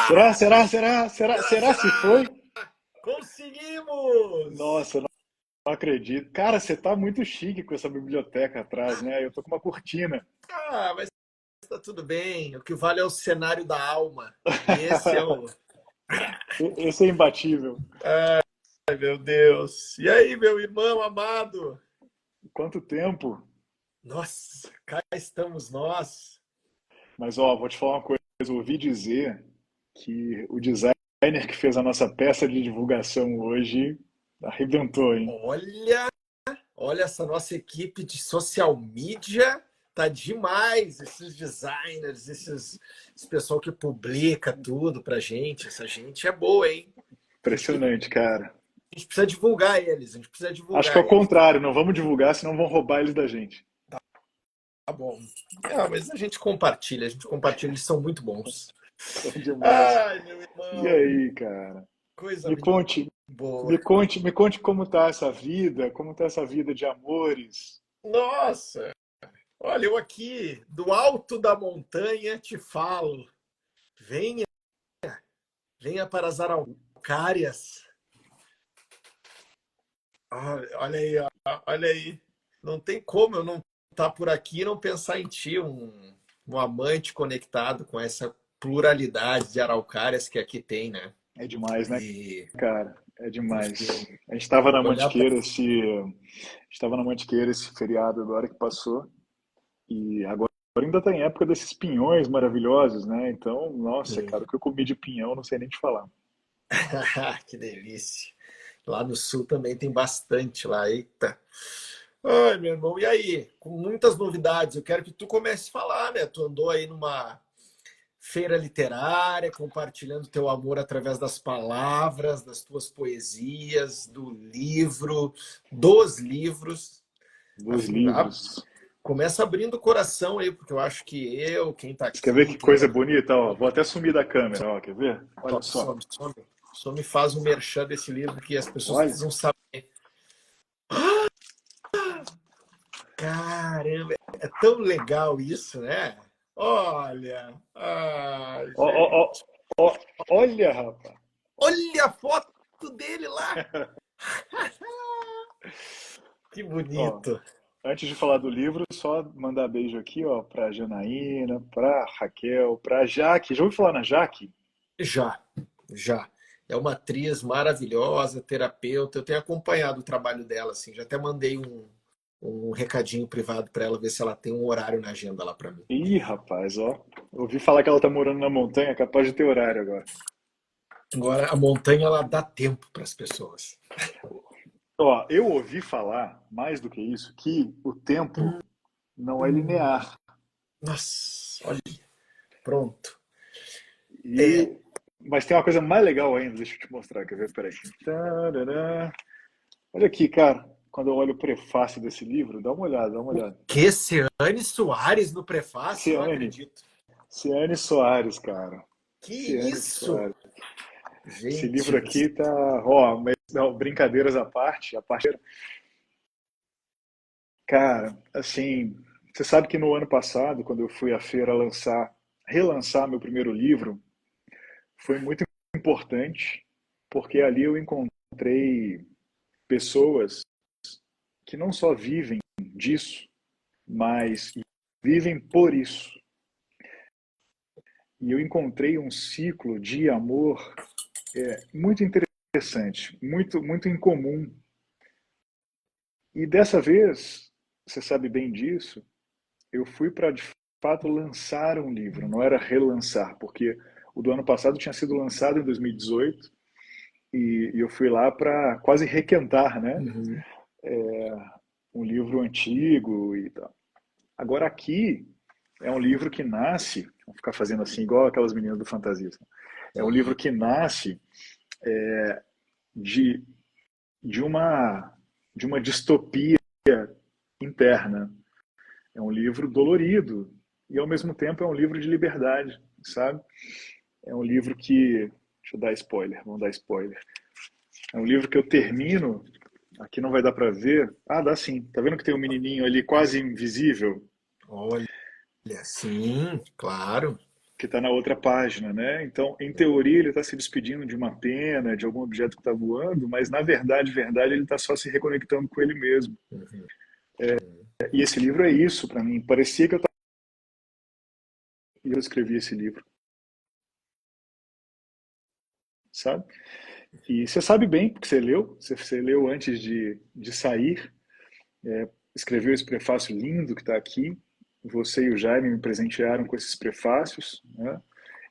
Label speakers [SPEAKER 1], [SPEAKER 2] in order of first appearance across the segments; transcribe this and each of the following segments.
[SPEAKER 1] Será se foi?
[SPEAKER 2] Será? Conseguimos!
[SPEAKER 1] Nossa, eu não acredito. Cara, você tá muito chique com essa biblioteca atrás, né? Eu tô com uma cortina.
[SPEAKER 2] Ah, mas tá tudo bem. O que vale é o cenário da alma. E esse é o.
[SPEAKER 1] Esse é imbatível.
[SPEAKER 2] Ai, meu Deus. E aí, meu irmão amado?
[SPEAKER 1] Quanto tempo?
[SPEAKER 2] Nossa, cá estamos nós.
[SPEAKER 1] Mas, ó, vou te falar uma coisa. Eu ouvi dizer que o designer que fez a nossa peça de divulgação hoje arrebentou, hein?
[SPEAKER 2] Olha, olha essa nossa equipe de social media. Tá demais. Esses designers, esse pessoal que publica tudo pra gente. Essa gente é boa, hein? A gente tem
[SPEAKER 1] Impressionante, cara.
[SPEAKER 2] A gente precisa divulgar eles, a gente precisa
[SPEAKER 1] Acho que é
[SPEAKER 2] divulgar
[SPEAKER 1] o
[SPEAKER 2] eles.
[SPEAKER 1] contrário, não vamos divulgar, senão vão roubar eles da gente.
[SPEAKER 2] Tá bom. Mas a gente compartilha, eles são muito bons.
[SPEAKER 1] São demais.
[SPEAKER 2] Ai, meu
[SPEAKER 1] E
[SPEAKER 2] irmão,
[SPEAKER 1] aí, cara?
[SPEAKER 2] coisa
[SPEAKER 1] Me conte,
[SPEAKER 2] boa.
[SPEAKER 1] me conte como tá essa vida, como tá essa vida de amores.
[SPEAKER 2] Nossa, olha, eu aqui, do alto da montanha, te falo. Venha, venha para as araucárias. Olha aí, ó, olha aí. Não tem como eu não estar por aqui e não pensar em ti, um amante conectado com essa pluralidade de araucárias que aqui tem, né?
[SPEAKER 1] É demais, né,
[SPEAKER 2] E
[SPEAKER 1] cara? É demais.
[SPEAKER 2] porque
[SPEAKER 1] A gente estava na
[SPEAKER 2] olhar para
[SPEAKER 1] Mantiqueira esse feriado agora que passou e agora ainda tá em época desses pinhões maravilhosos, né? Então, nossa, cara, o que eu comi de pinhão, não sei nem te falar.
[SPEAKER 2] que delícia. Lá no sul também tem bastante lá, eita. Ai, meu irmão, e aí? Com muitas novidades, eu quero que tu comece a falar, né? Tu andou aí numa feira literária, compartilhando teu amor através das palavras, das tuas poesias, do livro, dos livros.
[SPEAKER 1] Dos
[SPEAKER 2] Assim,
[SPEAKER 1] livros.
[SPEAKER 2] começa abrindo o coração aí, porque eu acho que quem tá
[SPEAKER 1] Você quer ver
[SPEAKER 2] aqui,
[SPEAKER 1] que
[SPEAKER 2] quem
[SPEAKER 1] coisa
[SPEAKER 2] vai.
[SPEAKER 1] bonita? Ó, vou até sumir da câmera, ó, quer ver? Olha só.
[SPEAKER 2] Só me faz um merchan desse livro que as pessoas
[SPEAKER 1] Olha.
[SPEAKER 2] precisam saber. Caramba, é tão legal isso, né? Olha, ai,
[SPEAKER 1] Ó, ó, ó,
[SPEAKER 2] gente.
[SPEAKER 1] ó, olha, rapaz.
[SPEAKER 2] Olha a foto dele lá. Que
[SPEAKER 1] Ó,
[SPEAKER 2] bonito.
[SPEAKER 1] antes de falar do livro, só mandar beijo aqui, ó, pra Janaína, pra Raquel, pra Jaque. Já ouviu falar na Jaque?
[SPEAKER 2] Já, já. É uma atriz maravilhosa, terapeuta. Eu tenho acompanhado o trabalho dela, assim. Já até mandei um recadinho privado para ela ver se ela tem um horário na agenda lá para mim.
[SPEAKER 1] Ih, rapaz, ó. Ouvi falar que ela tá morando na montanha, capaz de ter horário agora.
[SPEAKER 2] Agora, a montanha ela dá tempo para as pessoas.
[SPEAKER 1] Ó, eu ouvi falar, mais do que isso, que o tempo não é
[SPEAKER 2] Hum,
[SPEAKER 1] linear.
[SPEAKER 2] nossa, olha, pronto. É,
[SPEAKER 1] E... Mas tem uma coisa mais legal ainda, deixa eu te mostrar, quer ver? Peraí. Tarará. Olha aqui, cara. Quando eu olho o prefácio desse livro, dá uma olhada, dá uma
[SPEAKER 2] o
[SPEAKER 1] olhada.
[SPEAKER 2] que Ciane Soares no prefácio? Não
[SPEAKER 1] Ciane,
[SPEAKER 2] acredito.
[SPEAKER 1] Ciane Soares, cara.
[SPEAKER 2] Que
[SPEAKER 1] Ciane
[SPEAKER 2] isso?
[SPEAKER 1] Soares. Esse
[SPEAKER 2] Gente
[SPEAKER 1] livro
[SPEAKER 2] do
[SPEAKER 1] aqui
[SPEAKER 2] céu.
[SPEAKER 1] tá, ó, mas, não, brincadeiras à parte, cara, assim, você sabe que no ano passado, quando eu fui à feira relançar meu primeiro livro, foi muito importante, porque ali eu encontrei pessoas que não só vivem disso, mas vivem por isso. E eu encontrei um ciclo de amor muito interessante, muito incomum. E dessa vez, você sabe bem disso, eu fui para de fato lançar um livro, não era relançar, porque o do ano passado tinha sido lançado em 2018 e eu fui lá para quase requentar, né?
[SPEAKER 2] Uhum.
[SPEAKER 1] Um livro antigo e tal. Agora aqui é um livro que nasce, vou ficar fazendo assim igual aquelas meninas do Fantasia. É um livro
[SPEAKER 2] Sim.
[SPEAKER 1] que nasce de, de uma de uma distopia interna. É um livro dolorido e ao mesmo tempo é um livro de liberdade, sabe? É um livro que, deixa eu dar spoiler, vamos dar spoiler. É um livro que eu termino, aqui não vai dar para ver. Ah, dá sim. Tá vendo que tem um menininho ali quase invisível?
[SPEAKER 2] Olha, sim, claro.
[SPEAKER 1] que está na outra página, né? Então, em teoria, ele está se despedindo de uma pena, de algum objeto que está voando, mas na verdade, ele está só se reconectando com ele mesmo.
[SPEAKER 2] Uhum.
[SPEAKER 1] E esse livro é isso para mim. Parecia que eu estava e eu escrevi esse livro, sabe? E você sabe bem, porque você leu antes de sair, escreveu esse prefácio lindo que está aqui. Você e o Jaime me presentearam com esses prefácios, né?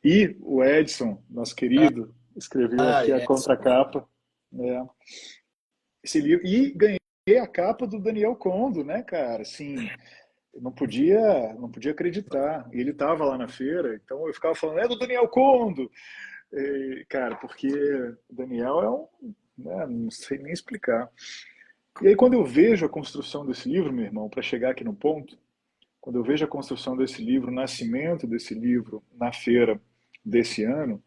[SPEAKER 1] E o Edson, nosso querido, escreveu
[SPEAKER 2] Ah,
[SPEAKER 1] aqui a
[SPEAKER 2] Edson.
[SPEAKER 1] contracapa, né? Esse livro e ganhei a capa do Daniel Condo, né, cara? Assim, eu não podia acreditar. E ele estava lá na feira, então eu ficava falando, é do Daniel Condo. E, cara, porque o Daniel é um, né, não sei nem explicar. E aí quando eu vejo a construção desse livro, meu irmão, para chegar aqui no ponto, quando eu vejo a construção desse livro, o nascimento desse livro na feira desse ano,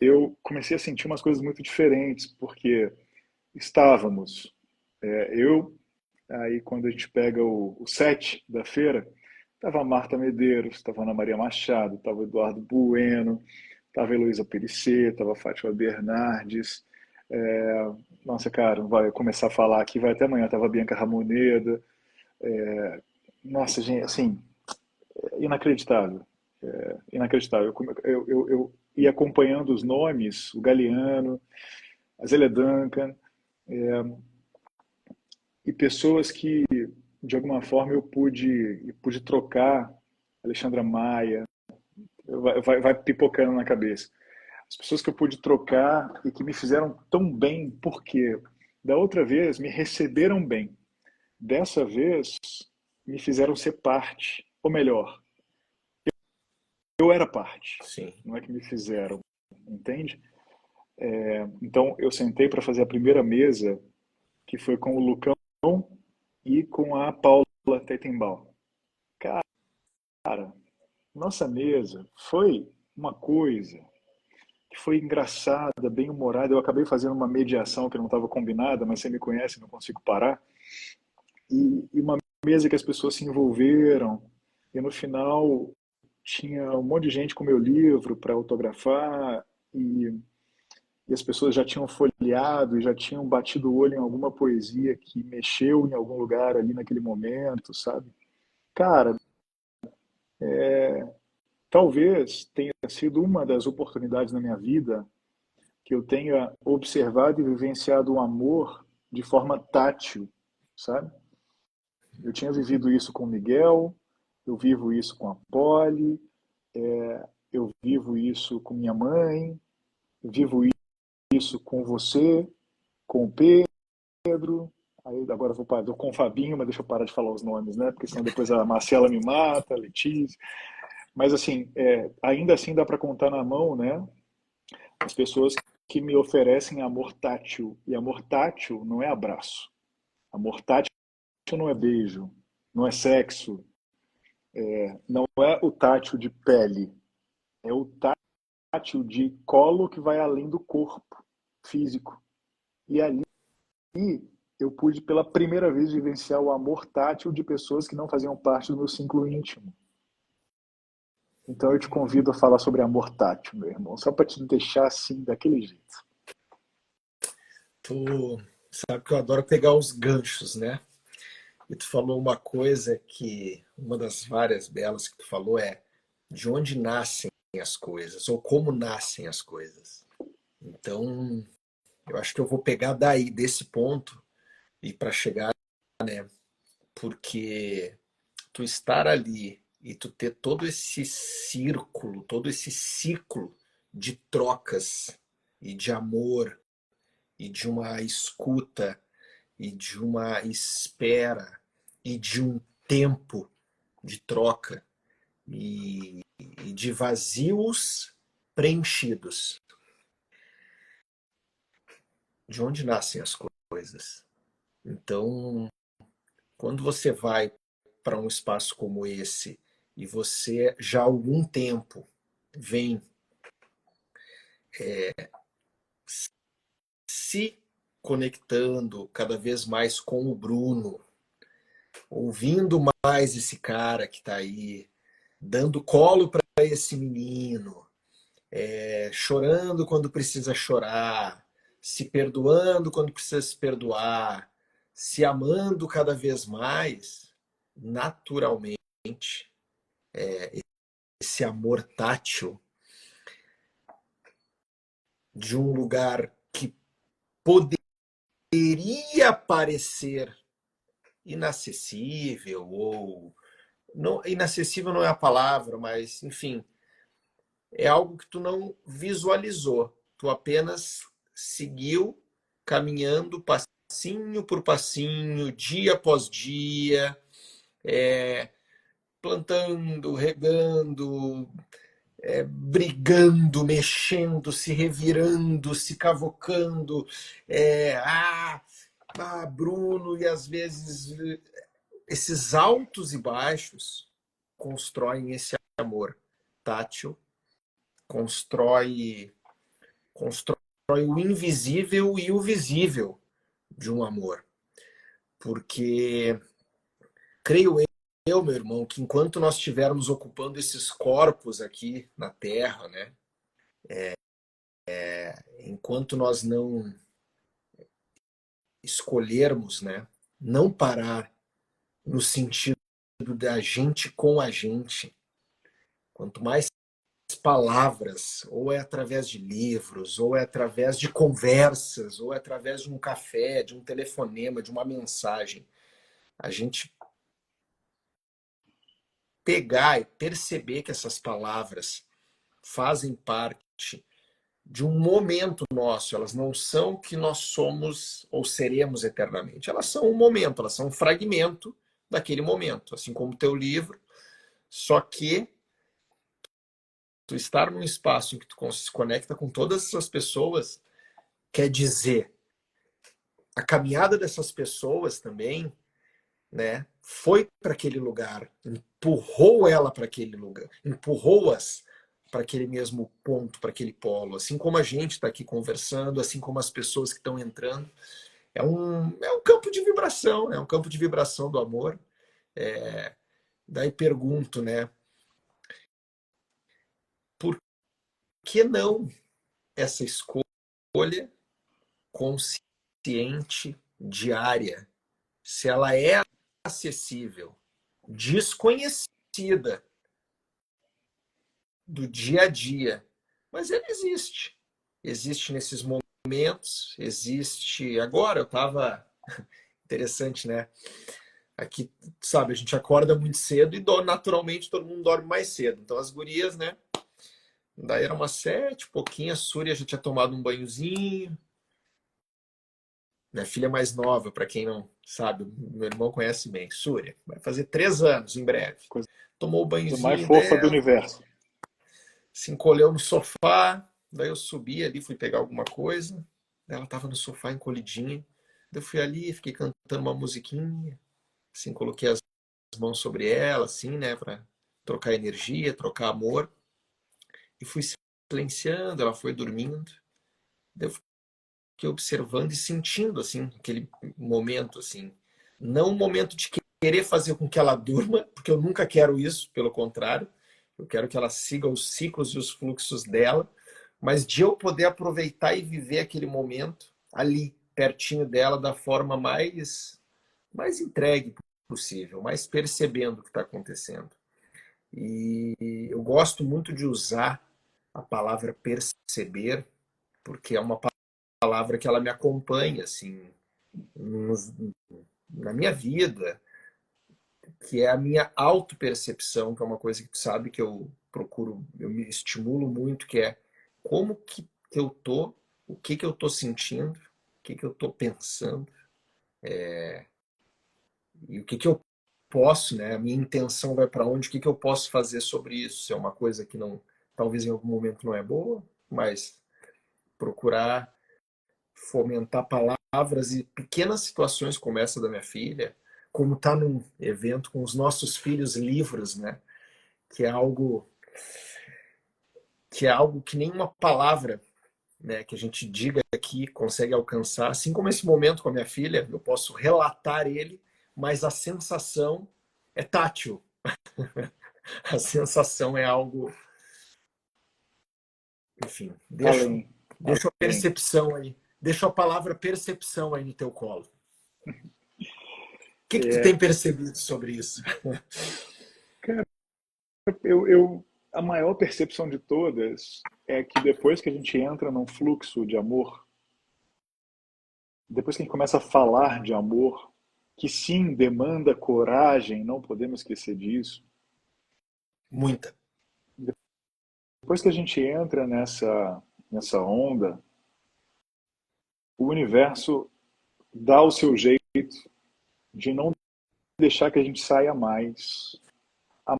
[SPEAKER 1] eu comecei a sentir umas coisas muito diferentes, porque estávamos, eu, aí quando a gente pega o set da feira, estava a Marta Medeiros, estava a Ana Maria Machado, estava o Eduardo Bueno, estava a Heloísa Perissé, estava a Fátima Bernardes, nossa, cara, vai começar a falar aqui, vai até amanhã, estava a Bianca Ramoneda, nossa, gente, assim, inacreditável, inacreditável. Eu ia acompanhando os nomes, o Galeano, a Zélia Duncan, e pessoas que, de alguma forma, eu pude trocar, Alexandra Maia, vai pipocando na cabeça. As pessoas que eu pude trocar e que me fizeram tão bem, porque da outra vez me receberam bem, dessa vez me fizeram ser parte, ou melhor, eu era parte,
[SPEAKER 2] Sim.
[SPEAKER 1] não é que me fizeram, entende? Então eu sentei para fazer a primeira mesa, que foi com o Lucão e com a Paula Tettenbaum. Cara, nossa mesa foi uma coisa que foi engraçada, bem humorada. Eu acabei fazendo uma mediação que não estava combinada, mas você me conhece, não consigo parar. E uma mesa que as pessoas se envolveram. E no final tinha um monte de gente com meu livro para autografar e as pessoas já tinham folheado e já tinham batido o olho em alguma poesia que mexeu em algum lugar ali naquele momento, sabe? Cara, talvez tenha sido uma das oportunidades na minha vida que eu tenha observado e vivenciado o amor de forma tátil, sabe? Eu tinha vivido isso com o Miguel, eu vivo isso com a Polly, eu vivo isso com minha mãe, eu vivo isso com você, com o Pedro, aí agora vou parar com o Fabinho, mas deixa eu parar de falar os nomes, né? Porque senão depois a Marcela me mata, a Letícia. Mas assim, ainda assim dá para contar na mão, né? As pessoas que me oferecem amor tátil. E amor tátil não é abraço. Amor tátil não é beijo, não é sexo, não é o tátil de pele, é o tátil de colo que vai além do corpo físico. E ali eu pude pela primeira vez vivenciar o amor tátil de pessoas que não faziam parte do meu ciclo íntimo. Então eu te convido a falar sobre amor tátil, meu irmão, só para te deixar assim, daquele jeito.
[SPEAKER 2] Tu sabe que eu adoro pegar os ganchos, né? E tu falou uma coisa que, uma das várias belas que tu falou é de onde nascem as coisas, ou como nascem as coisas. Então, eu acho que eu vou pegar daí, desse ponto, e para chegar, porque tu estar ali e tu ter todo esse círculo, todo esse ciclo de trocas e de amor e de uma escuta e de uma espera e de um tempo de troca e de vazios preenchidos. De onde nascem as coisas? Então, quando você vai para um espaço como esse e você já há algum tempo vem se conectando cada vez mais com o Bruno, ouvindo mais esse cara que está aí, dando colo para esse menino, chorando quando precisa chorar, se perdoando quando precisa se perdoar, se amando cada vez mais, naturalmente, esse amor tátil de um lugar que poderia parecer inacessível, ou não, inacessível não é a palavra, mas enfim, é algo que tu não visualizou, tu apenas seguiu caminhando passinho por passinho, dia após dia, plantando, regando, brigando, mexendo, se revirando, se cavocando, Bruno, e às vezes esses altos e baixos constroem esse amor tátil, constrói o invisível e o visível de um amor. Porque creio eu, meu irmão, que enquanto nós estivermos ocupando esses corpos aqui na Terra, né, enquanto nós não escolhermos, né, não parar no sentido da gente com a gente, quanto mais palavras, ou é através de livros, ou é através de conversas, ou é através de um café, de um telefonema, de uma mensagem, a gente pegar e perceber que essas palavras fazem parte de um momento nosso, elas não são o que nós somos ou seremos eternamente, elas são um momento, elas são um fragmento daquele momento, assim como o teu livro, só que tu estar num espaço em que tu se conecta com todas essas pessoas, quer dizer, a caminhada dessas pessoas também, né, foi para aquele lugar, empurrou ela para aquele lugar, empurrou-as para aquele mesmo ponto, para aquele polo, assim como a gente está aqui conversando, assim como as pessoas que estão entrando, é um campo de vibração, é um campo de vibração do amor. Daí pergunto, né, por que não essa escolha consciente, diária, se ela é acessível, desconhecida do dia a dia, mas ela existe. Existe nesses momentos, existe. Agora eu estava. Interessante, né? Aqui, sabe, a gente acorda muito cedo e naturalmente todo mundo dorme mais cedo. Então as gurias, né? Daí era umas 7, pouquinho, a Súria já tinha tomado um banhozinho. Minha filha mais nova, para quem não sabe, meu irmão conhece bem, Súria. Vai fazer 3 anos em breve.
[SPEAKER 1] Coisa
[SPEAKER 2] Tomou o
[SPEAKER 1] mais
[SPEAKER 2] banhozinho
[SPEAKER 1] fofa do
[SPEAKER 2] dela,
[SPEAKER 1] universo.
[SPEAKER 2] se encolheu no sofá. Daí eu subi ali, fui pegar alguma coisa. Ela estava no sofá encolhidinha. Eu fui ali, fiquei cantando uma musiquinha. Assim, coloquei as mãos sobre ela, assim, né, para trocar energia, trocar amor. E fui silenciando, ela foi dormindo. Daí eu fiquei observando e sentindo, assim, aquele momento, assim. Não um momento de querer fazer com que ela durma, porque eu nunca quero isso, pelo contrário. Eu quero que ela siga os ciclos e os fluxos dela, mas de eu poder aproveitar e viver aquele momento ali, pertinho dela, da forma mais entregue possível, mais percebendo o que está acontecendo. E eu gosto muito de usar a palavra perceber, porque é uma palavra que ela me acompanha, assim, na minha vida, que é a minha autopercepção, que é uma coisa que tu sabe que eu procuro, eu me estimulo muito, que é como que eu tô, o que eu tô sentindo, o que eu tô pensando, e o que eu posso, né? A minha intenção vai para onde, o que eu posso fazer sobre isso? Se é uma coisa que não, talvez em algum momento não é boa, mas procurar fomentar palavras e pequenas situações como essa da minha filha, como tá num evento com os nossos filhos livros, né? Que é algo que nenhuma palavra, né, que a gente diga aqui consegue alcançar, assim como esse momento com a minha filha, eu posso relatar ele, mas a sensação é tátil. A sensação é algo, enfim,
[SPEAKER 1] Além,
[SPEAKER 2] deixa a
[SPEAKER 1] além.
[SPEAKER 2] percepção aí, deixa a palavra percepção aí no teu colo. O que tu tem
[SPEAKER 1] É,
[SPEAKER 2] percebido sobre isso?
[SPEAKER 1] cara, a maior percepção de todas é que depois que a gente entra num fluxo de amor, depois que a gente começa a falar de amor, que sim, demanda coragem, não podemos esquecer disso.
[SPEAKER 2] Muita.
[SPEAKER 1] Depois que a gente entra nessa onda, o universo dá o seu jeito de não deixar que a gente saia mais. A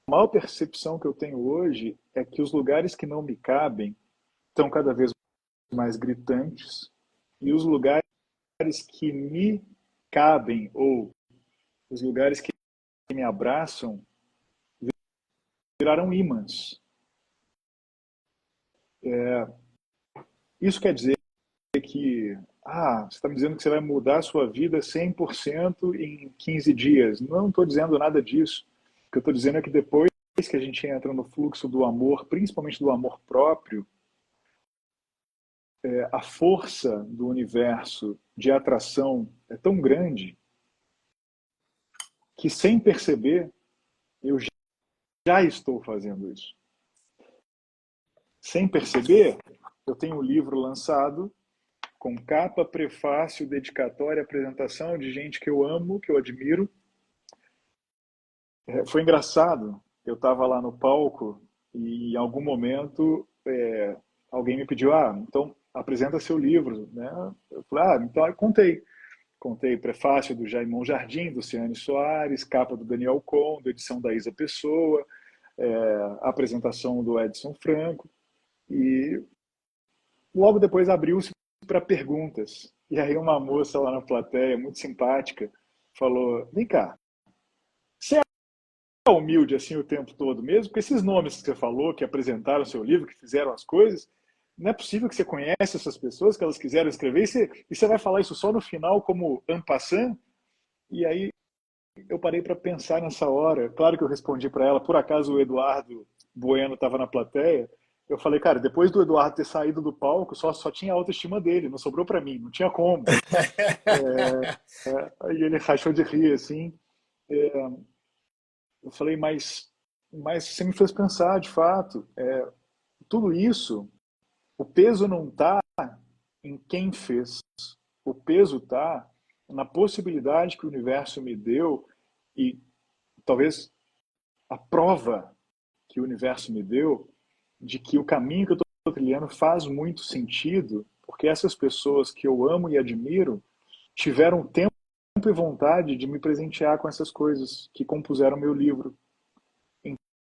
[SPEAKER 1] maior percepção que eu tenho hoje é que os lugares que não me cabem estão cada vez mais gritantes e os lugares que me cabem ou os lugares que me abraçam viraram ímãs. Isso quer dizer que você está me dizendo que você vai mudar a sua vida 100% em 15 dias. Não estou dizendo nada disso. O que eu estou dizendo é que depois que a gente entra no fluxo do amor, principalmente do amor próprio, a força do universo de atração é tão grande que, sem perceber, eu já estou fazendo isso. Sem perceber, eu tenho um livro lançado com capa, prefácio, dedicatória, apresentação de gente que eu amo, que eu admiro. Foi engraçado. Eu estava lá no palco e em algum momento alguém me pediu, então apresenta seu livro, né? Eu falei, então eu contei. Contei prefácio do Jaimon Jardim, do Ciane Soares, capa do Daniel Condo, edição da Isa Pessoa, apresentação do Edson Franco. E logo depois abriu-se para perguntas. E aí uma moça lá na plateia, muito simpática, falou, vem cá, você é humilde assim o tempo todo mesmo? Porque esses nomes que você falou, que apresentaram o seu livro, que fizeram as coisas, não é possível que você conhece essas pessoas, que elas quiseram escrever, e você vai falar isso só no final como en passant? E aí eu parei para pensar nessa hora. Claro que eu respondi para ela, por acaso o Eduardo Bueno estava na plateia. Eu falei, cara, depois do Eduardo ter saído do palco, só tinha a autoestima dele, não sobrou para mim, não tinha como. Aí ele rachou de rir, assim. Eu falei, mas você me fez pensar, de fato, tudo isso, o peso não está em quem fez. O peso está na possibilidade que o universo me deu e talvez a prova que o universo me deu de que o caminho que eu estou trilhando faz muito sentido, porque essas pessoas que eu amo e admiro tiveram tempo e vontade de me presentear com essas coisas que compuseram meu livro.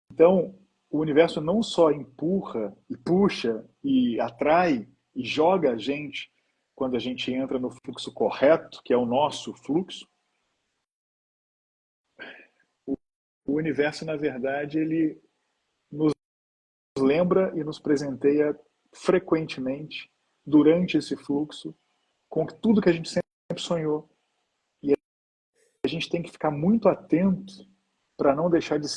[SPEAKER 1] Então, o universo não só empurra e puxa e atrai e joga a gente quando a gente entra no fluxo correto, que é o nosso fluxo, o universo, na verdade, ele nos lembra e nos presenteia frequentemente durante esse fluxo com tudo que a gente sempre sonhou. E a gente tem que ficar muito atento para não deixar de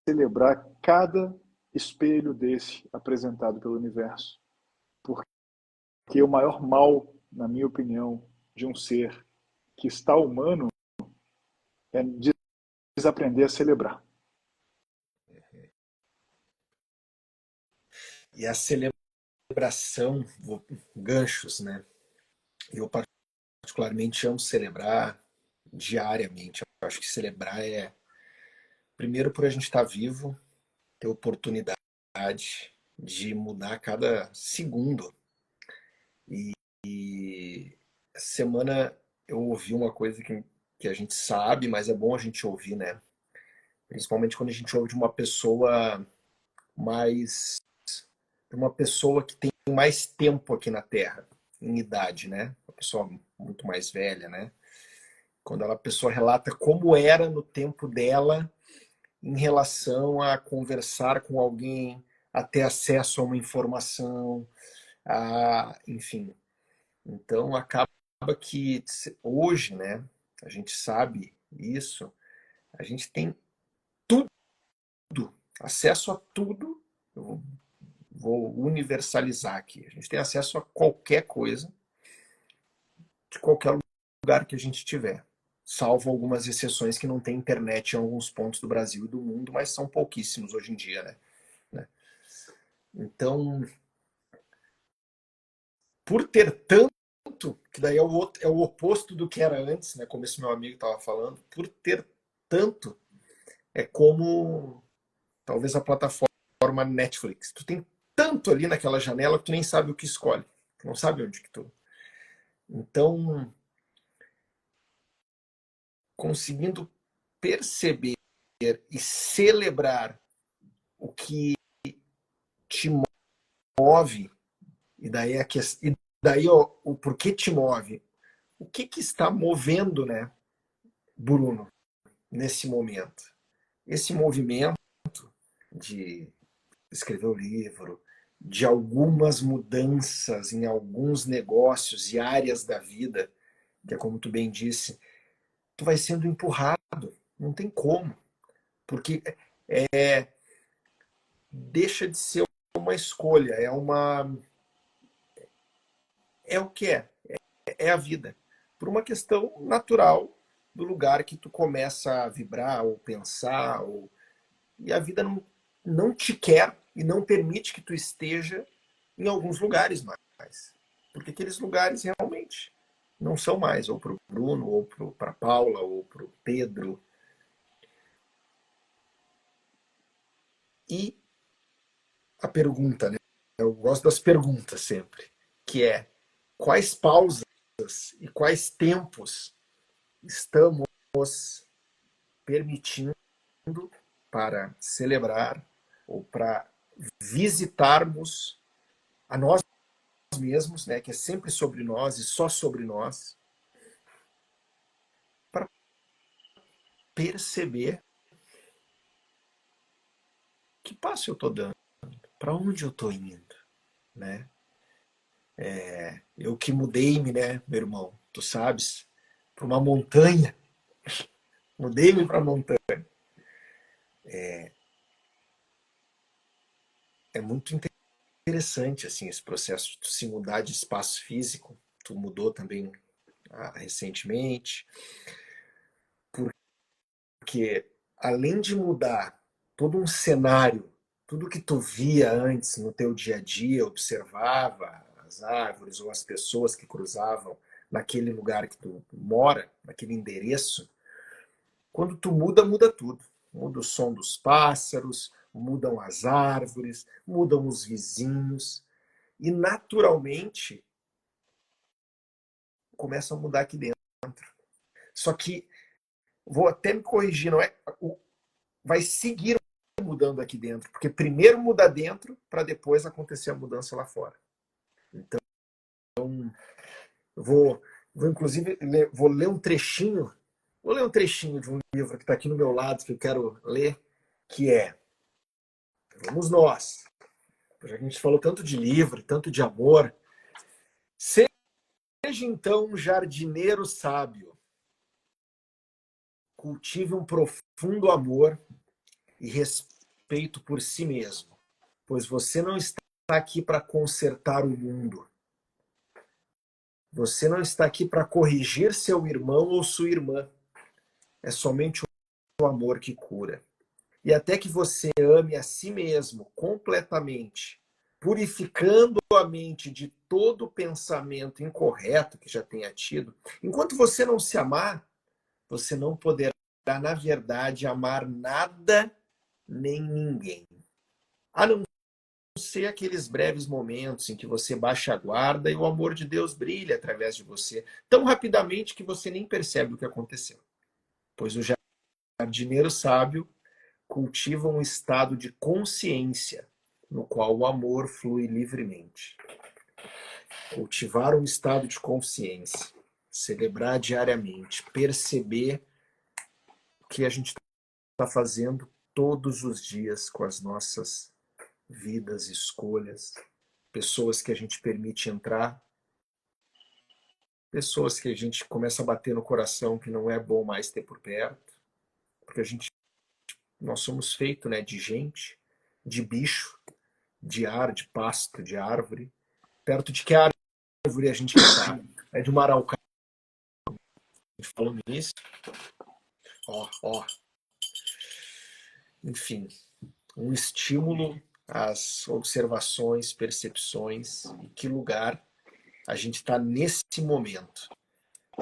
[SPEAKER 1] celebrar cada espelho desse apresentado pelo universo. Porque o maior mal, na minha opinião, de um ser que está humano é desaprender a celebrar.
[SPEAKER 2] E a celebração, ganchos, né? Eu particularmente amo celebrar diariamente. Eu acho que celebrar é, primeiro, por a gente estar vivo, ter oportunidade de mudar a cada segundo. E essa semana eu ouvi uma coisa que a gente sabe, mas é bom a gente ouvir, né? Principalmente quando a gente ouve de uma pessoa mais. Uma pessoa que tem mais tempo aqui na Terra, em idade, né? Uma pessoa muito mais velha, né? Quando a pessoa relata como era no tempo dela em relação a conversar com alguém, a ter acesso a uma informação, enfim. Então acaba que hoje, né, a gente sabe isso, a gente tem tudo acesso a tudo. Eu vou universalizar aqui. A gente tem acesso a qualquer coisa, de qualquer lugar que a gente tiver. Salvo algumas exceções que não tem internet em alguns pontos do Brasil e do mundo, mas são pouquíssimos hoje em dia, né? Então, por ter tanto, que daí é o oposto do que era antes, né? Como esse meu amigo estava falando, por ter tanto, é como talvez a plataforma Netflix. Tu tem tanto ali naquela janela que tu nem sabe o que escolhe. Tu não sabe onde que tu. Então, conseguindo perceber e celebrar o que te move, e daí, o porquê te move, o que, que está movendo, né, Bruno, nesse momento? Esse movimento de escrever o livro, de algumas mudanças em alguns negócios e áreas da vida, que é como tu bem disse, tu vai sendo empurrado, não tem como, porque deixa de ser uma escolha, é o que é a vida, por uma questão natural do lugar que tu começa a vibrar ou pensar, e a vida não te quer e não permite que tu esteja em alguns lugares mais, porque aqueles lugares realmente não são mais, ou para o Bruno, ou para a Paula, ou para o Pedro. E a pergunta, né? Eu gosto das perguntas sempre, que é quais pausas e quais tempos estamos permitindo para celebrar ou para visitarmos a nós mesmos, né, que é sempre sobre nós e só sobre nós, para perceber que passo eu estou dando, para onde eu estou indo, né? Eu que mudei-me, né, meu irmão, tu sabes, para uma montanha, mudei-me para a montanha. É muito interessante assim esse processo de tu se mudar de espaço físico. Tu mudou também recentemente, porque além de mudar todo um cenário, tudo que tu via antes no teu dia a dia, observava as árvores ou as pessoas que cruzavam naquele lugar que tu mora, naquele endereço, quando tu muda, muda tudo. Muda o som dos pássaros, mudam as árvores, mudam os vizinhos e naturalmente começa a mudar aqui dentro. Só que vou até me corrigir, não é? Vai seguir mudando aqui dentro, porque primeiro muda dentro para depois acontecer a mudança lá fora. Então, vou inclusive vou ler um trechinho, de um livro que está aqui no meu lado que eu quero ler, que é Vamos Nós. Já que a gente falou tanto de livro, tanto de amor, seja então um jardineiro sábio, cultive um profundo amor e respeito por si mesmo, pois você não está aqui para consertar o mundo. Você não está aqui para corrigir seu irmão ou sua irmã. É somente o amor que cura. E até que você ame a si mesmo completamente, purificando a mente de todo pensamento incorreto que já tenha tido, enquanto você não se amar, você não poderá, na verdade, amar nada nem ninguém. A não ser aqueles breves momentos em que você baixa a guarda e o amor de Deus brilha através de você, tão rapidamente que você nem percebe o que aconteceu. Pois o jardineiro sábio cultiva um estado de consciência no qual o amor flui livremente. Cultivar um estado de consciência, celebrar diariamente, perceber o que a gente está fazendo todos os dias com as nossas vidas, escolhas, pessoas que a gente permite entrar, pessoas que a gente começa a bater no coração que não é bom mais ter por perto, porque a gente Nós somos feitos, né, de gente, de bicho, de ar, de pasto, de árvore. Perto de que árvore a gente quer estar? É de uma araucária, falando nisso. Ó, ó. Enfim, um estímulo às observações, percepções, e que lugar a gente está nesse momento.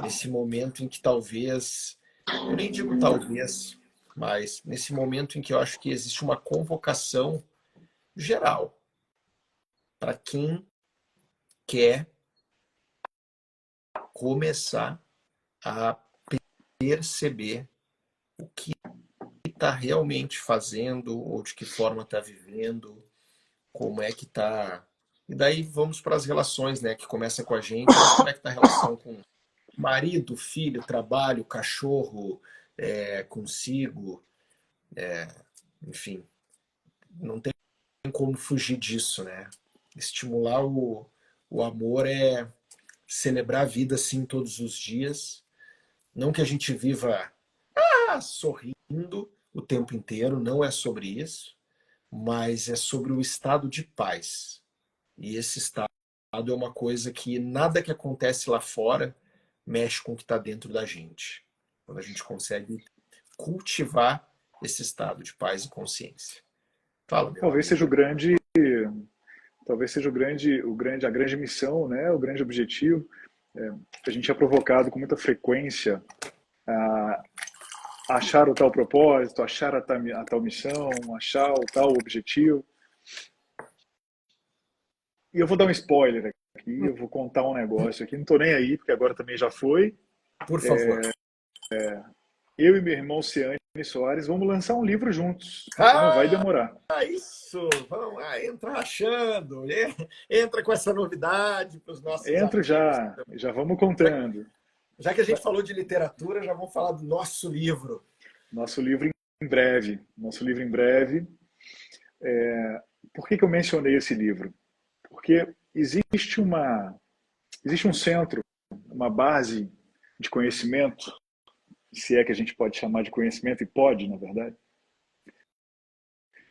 [SPEAKER 2] Nesse momento em que talvez, eu nem digo talvez, mas nesse momento em que eu acho que existe uma convocação geral para quem quer começar a perceber o que está realmente fazendo ou de que forma está vivendo, como é que está. E daí vamos para as relações, né? Que começa com a gente, mas como é que está a relação com marido, filho, trabalho, cachorro, consigo, enfim, não tem como fugir disso, né? Estimular o amor é celebrar a vida assim todos os dias. Não que a gente viva sorrindo o tempo inteiro, não é sobre isso, mas é sobre o estado de paz. E esse estado é uma coisa que nada que acontece lá fora mexe com o que está dentro da gente. Quando a gente consegue cultivar esse estado de paz e consciência. Fala, meu
[SPEAKER 1] Talvez seja o
[SPEAKER 2] amigo.
[SPEAKER 1] grande, talvez seja a grande missão, né? O grande objetivo. A gente é provocado com muita frequência a achar o tal propósito, achar a tal missão, achar o tal objetivo. E eu vou dar um spoiler aqui, eu vou contar um negócio aqui, não estou nem aí, porque agora também já foi.
[SPEAKER 2] Por favor.
[SPEAKER 1] Eu e meu irmão Ciane Soares vamos lançar um livro juntos. E não vai
[SPEAKER 2] Ah,
[SPEAKER 1] demorar.
[SPEAKER 2] isso! Vamos lá, entra achando. Entra com essa novidade para os nossos
[SPEAKER 1] Entro
[SPEAKER 2] amigos.
[SPEAKER 1] já, já vamos
[SPEAKER 2] Já,
[SPEAKER 1] contando.
[SPEAKER 2] já que a gente falou de literatura, já vamos falar do nosso livro.
[SPEAKER 1] Nosso livro em breve. Nosso livro em breve. Por que eu mencionei esse livro? Porque existe um centro, uma base de conhecimento, se é que a gente pode chamar de conhecimento, e pode, na verdade,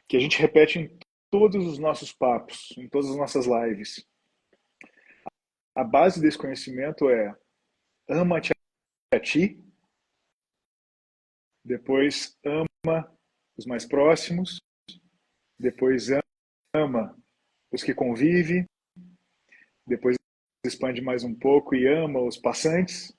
[SPEAKER 1] que a gente repete em todos os nossos papos, em todas as nossas lives. A base desse conhecimento é ama-te a ti, depois ama os mais próximos, depois ama os que convive, depois expande mais um pouco e ama os passantes,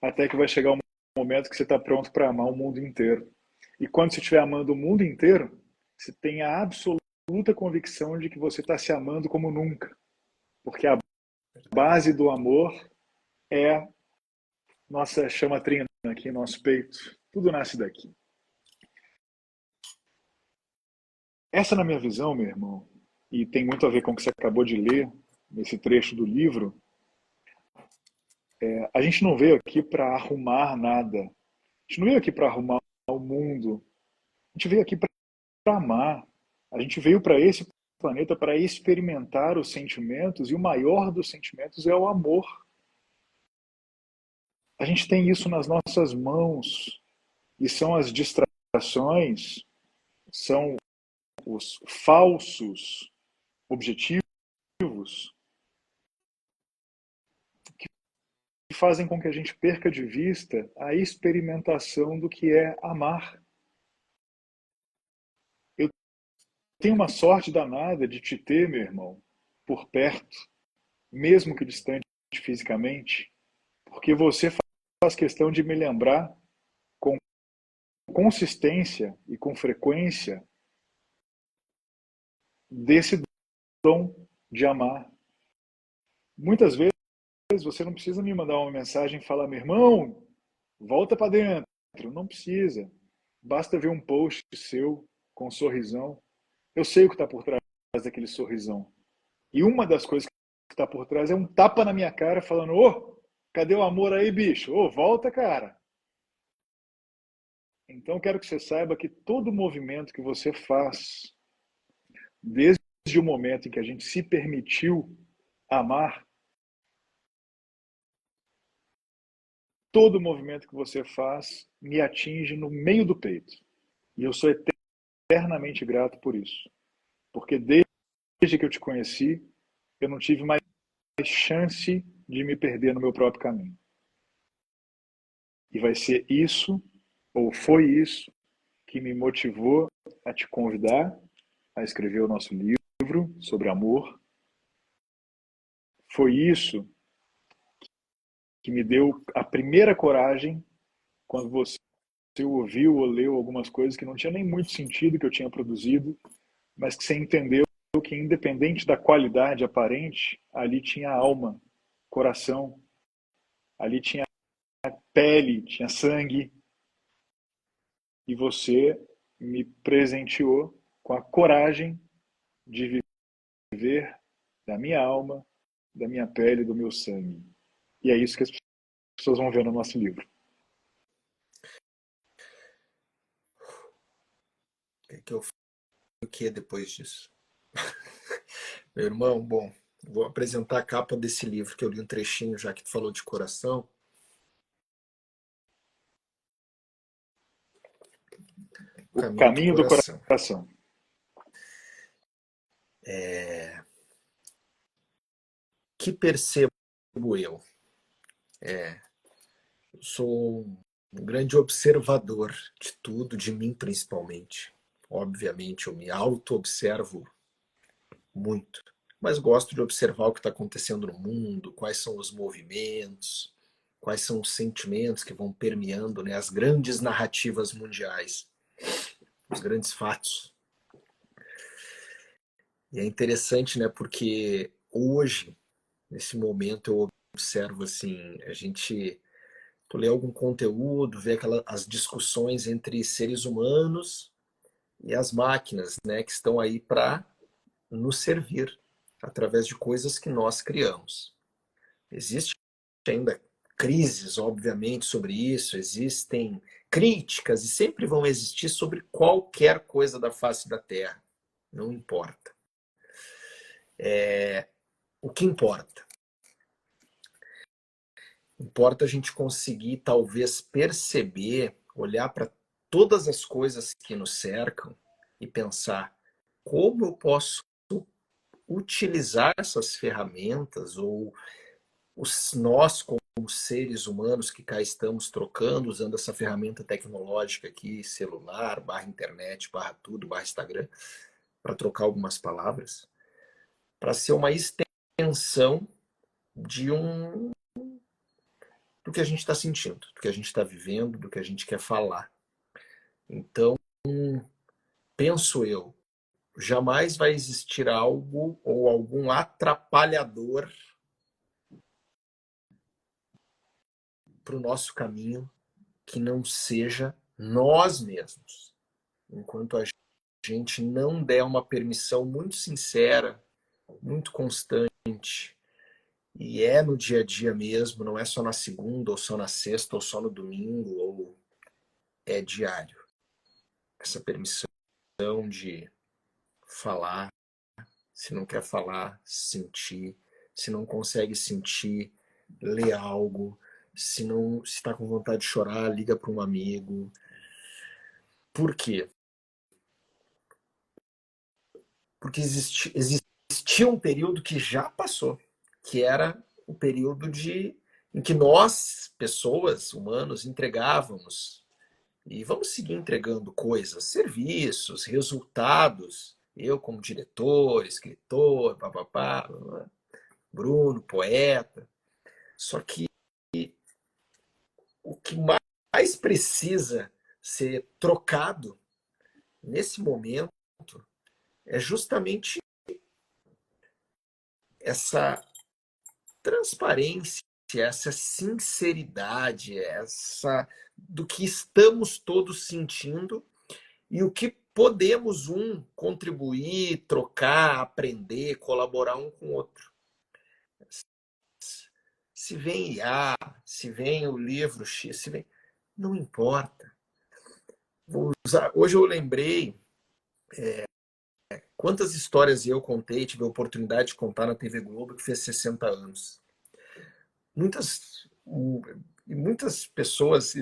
[SPEAKER 1] até que vai chegar um momento que você está pronto para amar o mundo inteiro. E quando você estiver amando o mundo inteiro, você tem a absoluta convicção de que você está se amando como nunca. Porque a base do amor é nossa chama trina aqui, nosso peito. Tudo nasce daqui. Essa, na minha visão, meu irmão, e tem muito a ver com o que você acabou de ler, nesse trecho do livro, a gente não veio aqui para arrumar nada. A gente não veio aqui para arrumar o mundo. A gente veio aqui para amar. A gente veio para esse planeta para experimentar os sentimentos, e o maior dos sentimentos é o amor. A gente tem isso nas nossas mãos, e são as distrações, são os falsos objetivos que fazem com que a gente perca de vista a experimentação do que é amar. Eu tenho uma sorte danada de te ter, meu irmão, por perto, mesmo que distante fisicamente, porque você faz questão de me lembrar com consistência e com frequência desse dom de amar. Muitas vezes você não precisa me mandar uma mensagem e falar, meu irmão, volta para dentro. Não precisa. Basta ver um post seu com um sorrisão. Eu sei o que está por trás daquele sorrisão. E uma das coisas que está por trás é um tapa na minha cara falando, ô, cadê o amor aí, bicho? Ô, volta, cara. Então quero que você saiba que todo movimento que você faz, desde o momento em que a gente se permitiu amar, todo movimento que você faz me atinge no meio do peito. E eu sou eternamente grato por isso. Porque desde que eu te conheci, eu não tive mais chance de me perder no meu próprio caminho. E vai ser isso, ou foi isso, que me motivou a te convidar a escrever o nosso livro sobre amor. Foi isso que me deu a primeira coragem quando você ouviu ou leu algumas coisas que não tinha nem muito sentido que eu tinha produzido, mas que você entendeu que, independente da qualidade aparente, ali tinha alma, coração, ali tinha pele, tinha sangue, e você me presenteou com a coragem de viver da minha alma, da minha pele, do meu sangue. E é isso que as pessoas vão ver no nosso livro.
[SPEAKER 2] É que eu faço o que depois disso? Meu irmão, bom, vou apresentar a capa desse livro que eu li um trechinho, já que tu falou de coração.
[SPEAKER 1] O
[SPEAKER 2] Caminho do
[SPEAKER 1] caminho do
[SPEAKER 2] coração.
[SPEAKER 1] coração.
[SPEAKER 2] Que percebo eu? Eu sou um grande observador de tudo, de mim principalmente. Obviamente, eu me auto-observo muito, mas gosto de observar o que está acontecendo no mundo, quais são os movimentos, quais são os sentimentos que vão permeando, né, as grandes narrativas mundiais, os grandes fatos. E é interessante, né, porque hoje, nesse momento, eu observo assim, a gente tu lê algum conteúdo, vê as discussões entre seres humanos e as máquinas, né, que estão aí para nos servir através de coisas que nós criamos. Existe ainda crises, obviamente, sobre isso, existem críticas e sempre vão existir sobre qualquer coisa da face da Terra. Não importa. O que importa? Importa a gente conseguir, talvez, perceber, olhar para todas as coisas que nos cercam e pensar como eu posso utilizar essas ferramentas ou nós como seres humanos que cá estamos trocando, usando essa ferramenta tecnológica aqui, celular, barra internet, barra tudo, barra Instagram, para trocar algumas palavras, para ser uma extensão de do que a gente está sentindo, do que a gente está vivendo, do que a gente quer falar. Então, penso eu, jamais vai existir algo ou algum atrapalhador para o nosso caminho que não seja nós mesmos. Enquanto a gente não der uma permissão muito sincera, muito constante, e é no dia a dia mesmo, não é só na segunda, ou só na sexta, ou só no domingo, ou é diário. Essa permissão de falar, se não quer falar, sentir, se não consegue sentir, lê algo, se não se está com vontade de chorar, liga para um amigo. Por quê? Porque existia um período que já passou, que era o período em que nós, pessoas, humanos, entregávamos e vamos seguir entregando coisas, serviços, resultados. Eu, como diretor, escritor, papapá, Bruno, poeta. Só que o que mais precisa ser trocado nesse momento é justamente essa transparência, essa sinceridade, essa do que estamos todos sentindo e o que podemos contribuir, trocar, aprender, colaborar um com o outro. Se vem IA, se vem o livro X, se vem, não importa. Vou usar. Hoje eu lembrei quantas histórias eu contei, tive a oportunidade de contar na TV Globo, que fez 60 anos. Muitas pessoas,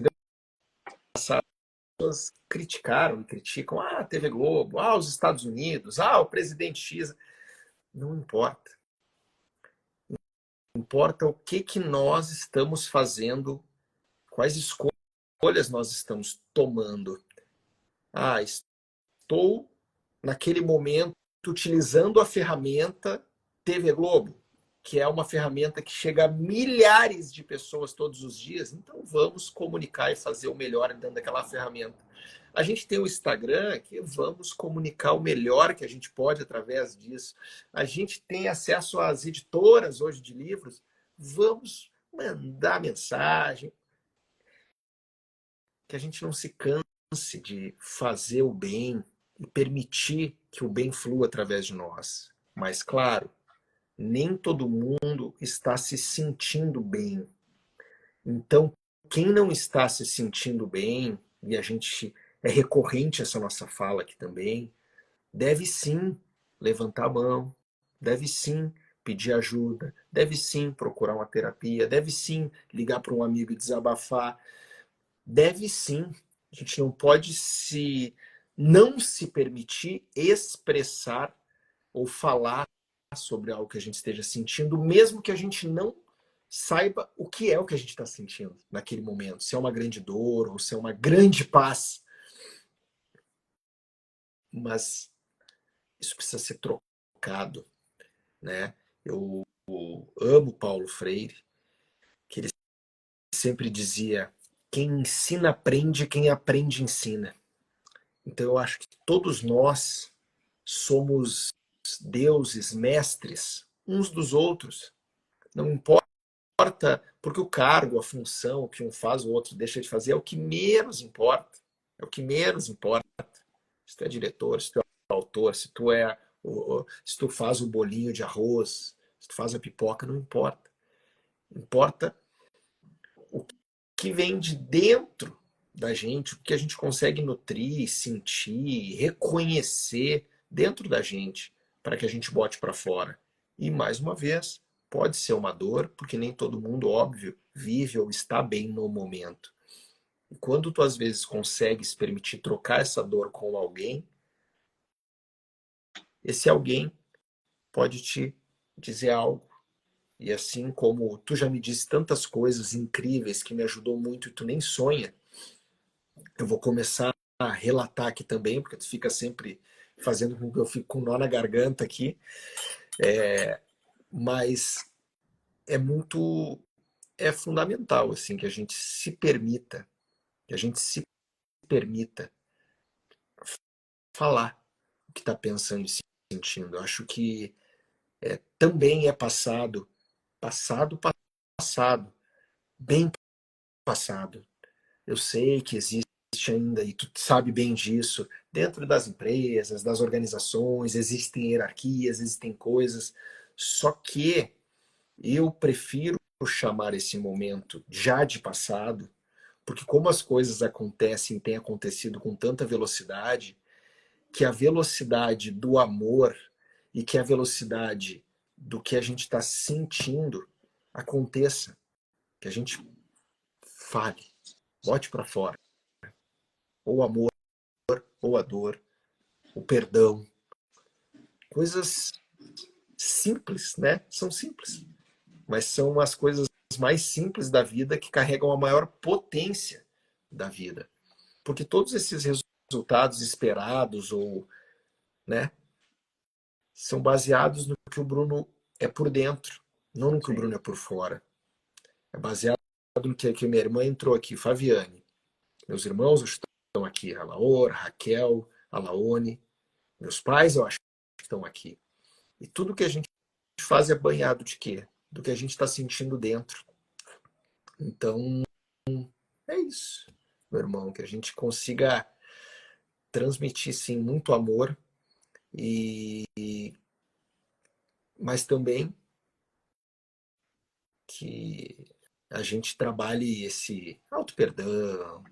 [SPEAKER 2] pessoas criticaram e criticam, a TV Globo, os Estados Unidos, o presidente X. Não importa. Importa o que nós estamos fazendo, quais escolhas nós estamos tomando. Estou, naquele momento, utilizando a ferramenta TV Globo, que é uma ferramenta que chega a milhares de pessoas todos os dias, então vamos comunicar e fazer o melhor dentro daquela ferramenta. A gente tem o Instagram, que vamos comunicar o melhor que a gente pode através disso. A gente tem acesso às editoras hoje de livros, vamos mandar mensagem. Que a gente não se canse de fazer o bem e permitir que o bem flua através de nós. Mas, claro, nem todo mundo está se sentindo bem. Então, quem não está se sentindo bem, e a gente é recorrente essa nossa fala aqui também, deve sim levantar a mão, deve sim pedir ajuda, deve sim procurar uma terapia, deve sim ligar para um amigo e desabafar, deve sim. A gente não pode não se permitir expressar ou falar sobre algo que a gente esteja sentindo, mesmo que a gente não saiba o que é o que a gente está sentindo naquele momento. Se é uma grande dor ou se é uma grande paz. Mas isso precisa ser trocado, né? Eu amo Paulo Freire, que ele sempre dizia: quem ensina aprende, quem aprende ensina. Então eu acho que todos nós somos deuses, mestres uns dos outros. Não importa, porque o cargo, a função, o que um faz, o outro deixa de fazer, é o que menos importa. É o que menos importa. Se tu é diretor, se tu é autor, se tu faz o bolinho de arroz, se tu faz a pipoca, não importa. Importa o que vem de dentro da gente, o que a gente consegue nutrir, sentir, reconhecer dentro da gente, para que a gente bote para fora. E, mais uma vez, pode ser uma dor, porque nem todo mundo, óbvio, vive ou está bem no momento. E quando tu, às vezes, consegues permitir trocar essa dor com alguém, esse alguém pode te dizer algo. E assim como tu já me disse tantas coisas incríveis que me ajudou muito e tu nem sonha, eu vou começar a relatar aqui também, porque tu fica sempre fazendo com que eu fique com nó na garganta aqui. Mas é fundamental assim que a gente se permita, que a gente se permita falar o que está pensando e sentindo. Eu acho que também é passado, bem passado. Eu sei que existe ainda, e tu sabe bem disso, dentro das empresas, das organizações, existem hierarquias, existem coisas, só que eu prefiro chamar esse momento já de passado, porque como as coisas acontecem, têm acontecido com tanta velocidade, que a velocidade do amor e que a velocidade do que a gente está sentindo aconteça, que a gente fale, bote para fora, ou o amor, ou a dor, o perdão, coisas simples, né? São simples, mas são as coisas mais simples da vida que carregam a maior potência da vida. Porque todos esses resultados esperados ou, né, são baseados no que o Bruno é por dentro, não no que o Bruno é por fora. É baseado no que minha irmã entrou aqui, Fabiane. Meus irmãos estão aqui, a Laura, a Raquel, a Laone. Meus pais, eu acho que estão aqui. E tudo que a gente faz é banhado de quê? Do que a gente está sentindo dentro. Então, é isso, meu irmão, que a gente consiga transmitir, sim, muito amor, e mas também que a gente trabalhe esse auto-perdão,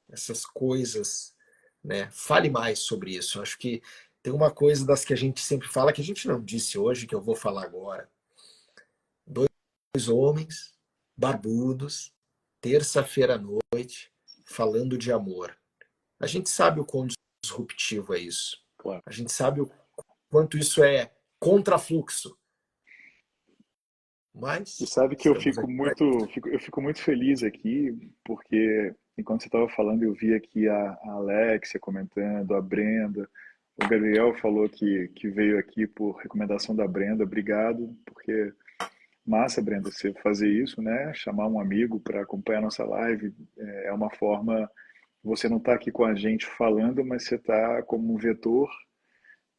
[SPEAKER 2] essas coisas, né? Fale mais sobre isso. Acho que tem uma coisa das que a gente sempre fala, que a gente não disse hoje, que eu vou falar agora. Dois homens barbudos, terça-feira à noite, falando de amor. A gente sabe o quão disruptivo é isso.
[SPEAKER 1] Claro.
[SPEAKER 2] A gente sabe o quanto isso é contrafluxo. Mas
[SPEAKER 1] E sabe que
[SPEAKER 2] estamos aqui.
[SPEAKER 1] eu fico muito feliz aqui, porque enquanto você estava falando, eu vi aqui a Alexia comentando, a Brenda, o Gabriel falou que veio aqui por recomendação da Brenda. Obrigado, porque massa, Brenda, você fazer isso, né? Chamar um amigo para acompanhar a nossa live é uma forma. Você não está aqui com a gente falando, mas você está como um vetor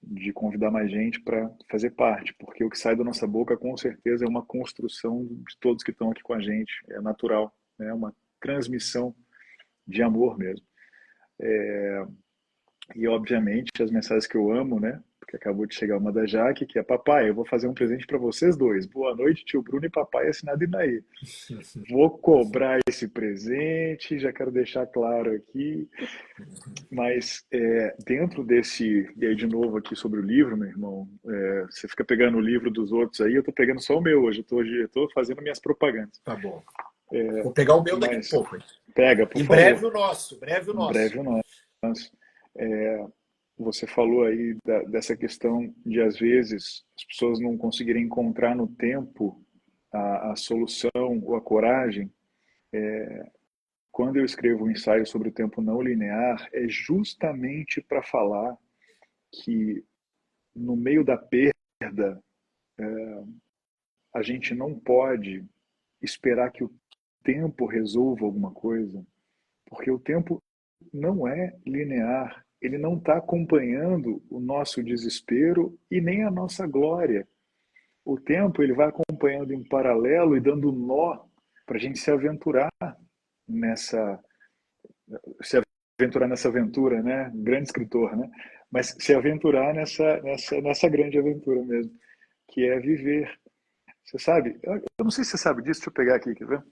[SPEAKER 1] de convidar mais gente para fazer parte, porque o que sai da nossa boca com certeza é uma construção de todos que estão aqui com a gente, é natural, é uma transmissão de amor mesmo. E obviamente as mensagens que eu amo, né? Porque acabou de chegar uma da Jaque, que é: papai, eu vou fazer um presente para vocês dois. Boa noite, tio Bruno e papai, assinado Inaí. Vou cobrar esse presente, já quero deixar claro aqui. Mas dentro desse, e aí de novo aqui sobre o livro, meu irmão, você fica pegando o livro dos outros aí, eu tô pegando só o meu hoje, eu tô fazendo minhas propagandas.
[SPEAKER 2] Tá bom. Vou pegar o meu daqui a
[SPEAKER 1] Mas
[SPEAKER 2] pouco. Hein?
[SPEAKER 1] pega, por
[SPEAKER 2] Em
[SPEAKER 1] favor.
[SPEAKER 2] breve o nosso, breve o
[SPEAKER 1] Em
[SPEAKER 2] nosso.
[SPEAKER 1] breve o nosso. Você falou aí dessa questão de, às vezes, as pessoas não conseguirem encontrar no tempo a solução ou a coragem. Quando eu escrevo um ensaio sobre o tempo não linear, é justamente para falar que no meio da perda, a gente não pode esperar que o tempo resolva alguma coisa, porque o tempo não é linear, ele não está acompanhando o nosso desespero e nem a nossa glória. O tempo ele vai acompanhando em paralelo e dando nó para a gente nessa se aventurar nessa aventura, né? Grande escritor, né? Mas se aventurar nessa grande aventura mesmo, que é viver. Você sabe? Eu não sei se você sabe disso. Deixa eu pegar aqui, quer ver?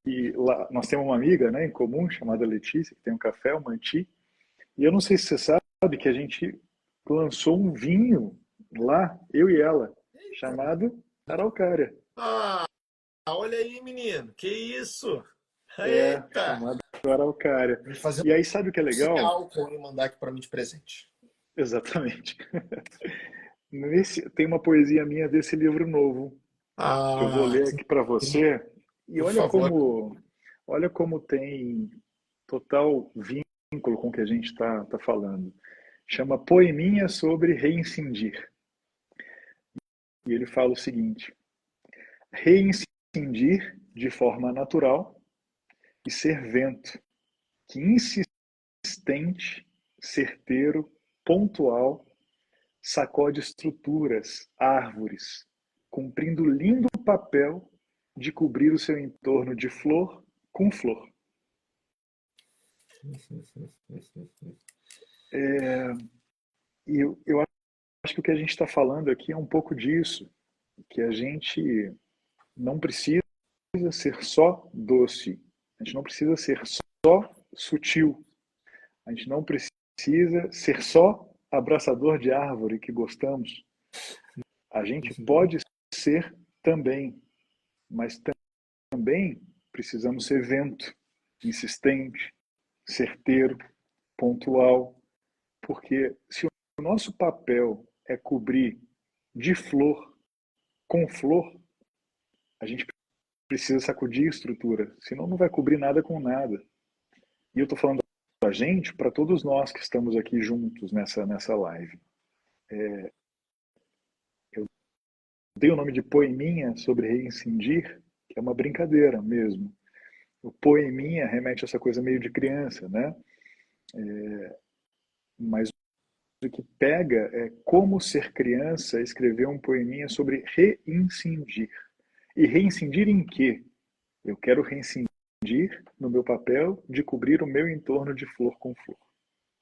[SPEAKER 1] Que lá, nós temos uma amiga, né, em comum chamada Letícia, que tem um café, o Manti. E eu não sei se você sabe que a gente lançou um vinho lá, eu e ela, chamado Araucária.
[SPEAKER 2] Ah, olha aí, menino. Que isso? Eita!
[SPEAKER 1] Chamado Araucária.
[SPEAKER 2] Vou fazer
[SPEAKER 1] E aí, sabe o que é
[SPEAKER 2] um sem
[SPEAKER 1] legal?
[SPEAKER 2] álcool e mandar aqui para mim de presente.
[SPEAKER 1] Exatamente. Tem uma poesia minha desse livro novo, que eu vou
[SPEAKER 2] Ah,
[SPEAKER 1] ler aqui para você. E
[SPEAKER 2] por favor.
[SPEAKER 1] olha como tem total vínculo com o que a gente está falando. Chama Poeminha sobre Reincindir. E ele fala o seguinte: reincindir de forma natural e ser vento, que insistente, certeiro, pontual, sacode estruturas, árvores, cumprindo lindo papel de cobrir o seu entorno de flor com flor. E eu acho que o que a gente está falando aqui é um pouco disso, que a gente não precisa ser só doce, a gente não precisa ser só sutil, a gente não precisa ser só abraçador de árvore que gostamos. A gente pode ser também, mas também precisamos ser vento, insistente, certeiro, pontual, porque se o nosso papel é cobrir de flor com flor, a gente precisa sacudir a estrutura, senão não vai cobrir nada com nada. E eu estou falando da gente para todos nós que estamos aqui juntos nessa live. Eu dei o nome de poeminha sobre reincindir, que é uma brincadeira mesmo. O poeminha remete a essa coisa meio de criança, né? Mas o que pega é como ser criança escrever um poeminha sobre reincindir. E reincindir em quê? Eu quero reincindir no meu papel de cobrir o meu entorno de flor com flor.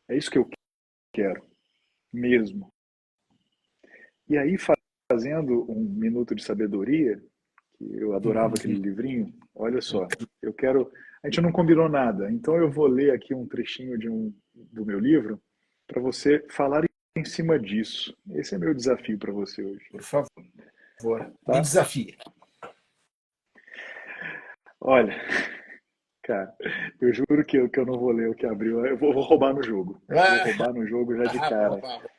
[SPEAKER 1] É isso que eu quero, mesmo. E aí, fazendo um minuto de sabedoria, que eu adorava aquele livrinho, olha só, eu quero. A gente não combinou nada, então eu vou ler aqui um trechinho do meu livro para você falar em cima disso. Esse é meu desafio para você hoje.
[SPEAKER 2] Por favor, me
[SPEAKER 1] Tá?
[SPEAKER 2] desafie.
[SPEAKER 1] Olha, Cara, eu juro que eu não vou ler o que abriu. Eu vou roubar no jogo. Vou
[SPEAKER 2] Ah,
[SPEAKER 1] roubar no jogo já de cara.
[SPEAKER 2] rouba.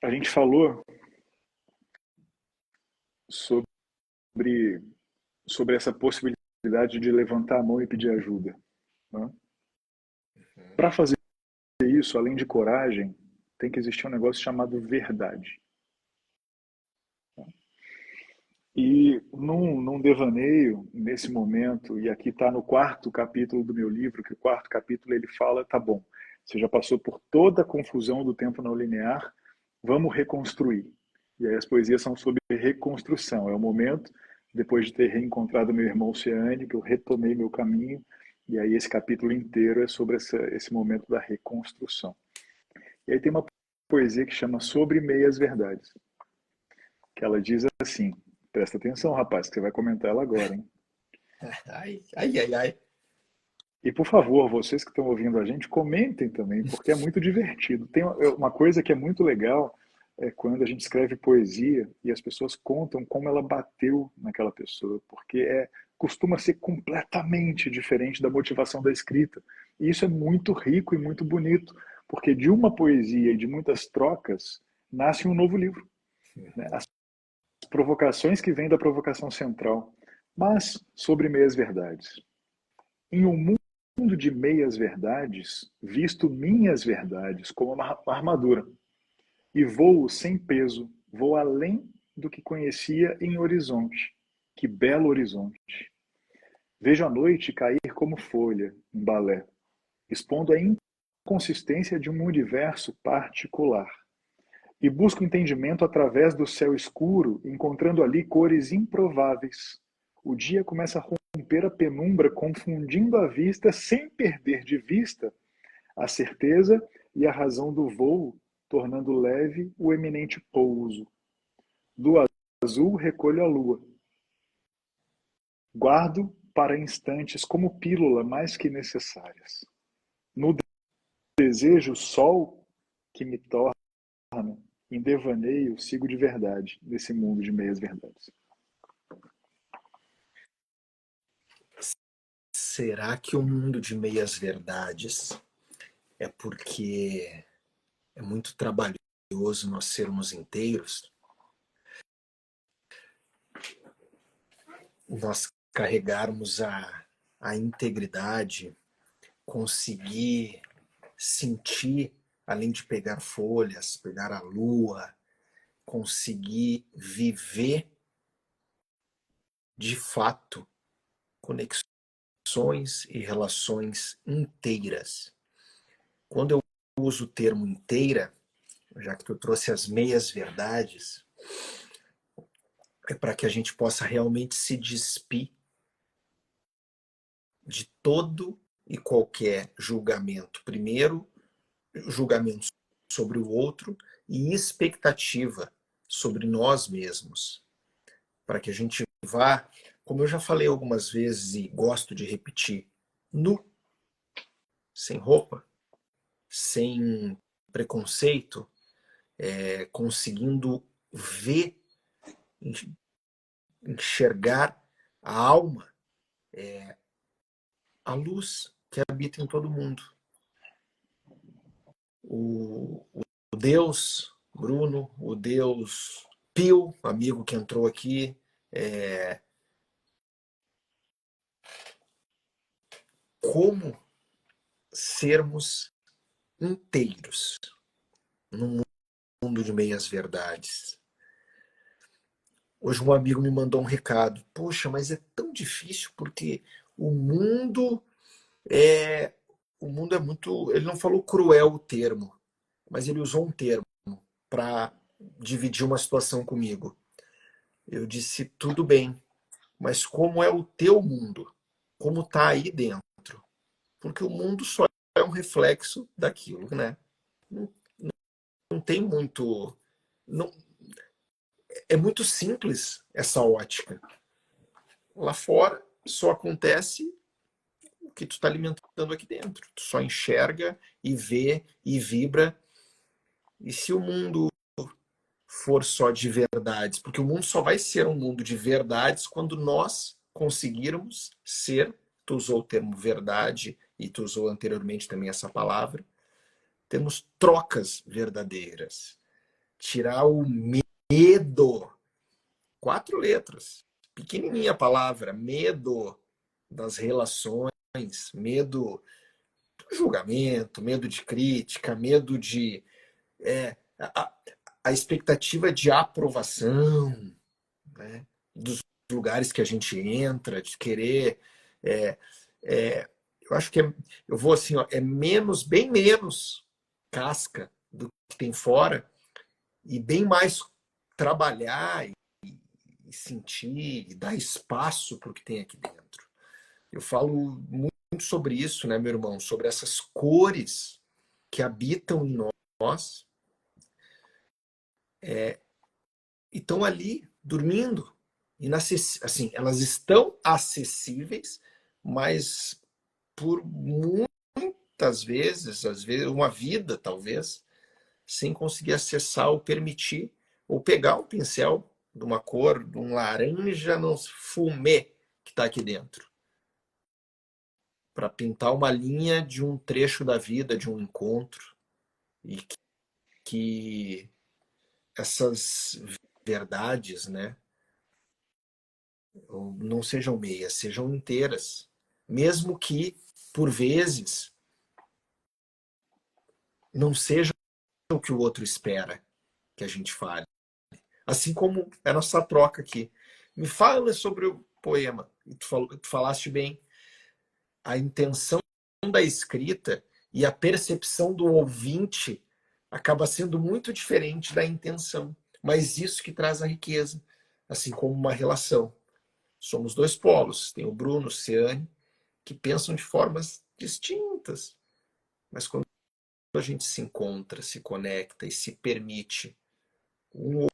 [SPEAKER 1] A gente falou sobre, sobre essa possibilidade de levantar a mão e pedir ajuda, né? Para fazer isso, além de coragem, tem que existir um negócio chamado verdade. E num devaneio, nesse momento, e aqui está no quarto capítulo do meu livro, que o quarto capítulo ele fala, tá bom, você já passou por toda a confusão do tempo não linear, vamos reconstruir. E aí as poesias são sobre reconstrução. É o momento, depois de ter reencontrado meu irmão Oceane, que eu retomei meu caminho, e aí esse capítulo inteiro é sobre esse momento da reconstrução. E aí tem uma poesia que chama Sobre Meias Verdades, que ela diz assim, presta atenção, rapaz, que você vai comentar ela agora, hein?
[SPEAKER 2] Ai, ai, ai, ai.
[SPEAKER 1] E por favor, vocês que estão ouvindo a gente, comentem também, porque é muito divertido. Tem uma coisa que é muito legal é quando a gente escreve poesia e as pessoas contam como ela bateu naquela pessoa, porque costuma ser completamente diferente da motivação da escrita. E isso é muito rico e muito bonito, porque de uma poesia e de muitas trocas nasce um novo livro, né? As provocações que vêm da provocação central, mas sobre meias verdades. Em um mundo de meias verdades, visto minhas verdades como uma armadura, e voo sem peso, vou além do que conhecia em horizonte. Que belo horizonte! Vejo a noite cair como folha em balé, expondo a inconsistência de um universo particular. E busco entendimento através do céu escuro, encontrando ali cores improváveis. O dia começa a romper a penumbra, confundindo a vista sem perder de vista a certeza e a razão do voo, tornando leve o eminente pouso. Do azul recolho a lua. Guardo para instantes como pílula mais que necessárias. No desejo, o sol que me torna em devaneio, sigo de verdade nesse mundo de meias verdades.
[SPEAKER 2] Será que o mundo de meias verdades é porque é muito trabalhoso nós sermos inteiros? Nós carregarmos a integridade, conseguir sentir, além de pegar folhas, pegar a lua, conseguir viver de fato conexões e relações inteiras. Quando eu uso o termo inteira, já que tu trouxe as meias verdades, é para que a gente possa realmente se despir de todo e qualquer julgamento. Primeiro, julgamento sobre o outro e expectativa sobre nós mesmos. Para que a gente vá, como eu já falei algumas vezes e gosto de repetir, nu, sem roupa, sem preconceito, conseguindo ver, enxergar a alma, a luz que habita em todo mundo. O Deus Bruno, o Deus Pio, amigo que entrou aqui, como sermos inteiros num mundo de meias verdades. Hoje um amigo me mandou um recado. Poxa, mas é tão difícil porque o mundo é o mundo é muito, ele não falou cruel o termo, mas ele usou um termo para dividir uma situação comigo. Eu disse tudo bem, mas como é o teu mundo? Como tá aí dentro? Porque o mundo só é um reflexo daquilo, né? Não, não tem muito, não, é muito simples essa ótica. Lá fora só acontece o que tu está alimentando aqui dentro. Tu só enxerga e vê e vibra. E se o mundo for só de verdades, porque o mundo só vai ser um mundo de verdades quando nós conseguirmos ser, tu usou o termo verdade e tu usou anteriormente também essa palavra, temos trocas verdadeiras, tirar o medo, 4 letras, pequenininha a palavra, medo das relações, medo do julgamento, medo de crítica, medo de a expectativa de aprovação, né, dos lugares que a gente entra, de querer. É, eu acho que eu vou assim, ó, é menos, bem menos casca do que tem fora e bem mais trabalhar e sentir e dar espaço para o que tem aqui dentro. Eu falo muito sobre isso, né, meu irmão, sobre essas cores que habitam em nós e estão ali dormindo. Assim, elas estão acessíveis, mas por muitas vezes, às vezes uma vida talvez, sem conseguir acessar ou permitir, ou pegar um pincel de uma cor, de um laranja, não fumê que está aqui dentro, para pintar uma linha de um trecho da vida, de um encontro, e que essas verdades, né, não sejam meias, sejam inteiras, mesmo que por vezes não seja o que o outro espera que a gente fale. Assim como é a nossa troca aqui. Me fala sobre o poema. Tu falaste bem. A intenção da escrita e a percepção do ouvinte acaba sendo muito diferente da intenção. Mas isso que traz a riqueza, assim como uma relação. Somos dois polos. Tem o Bruno, o Ciane, que pensam de formas distintas. Mas quando a gente se encontra, se conecta e se permite um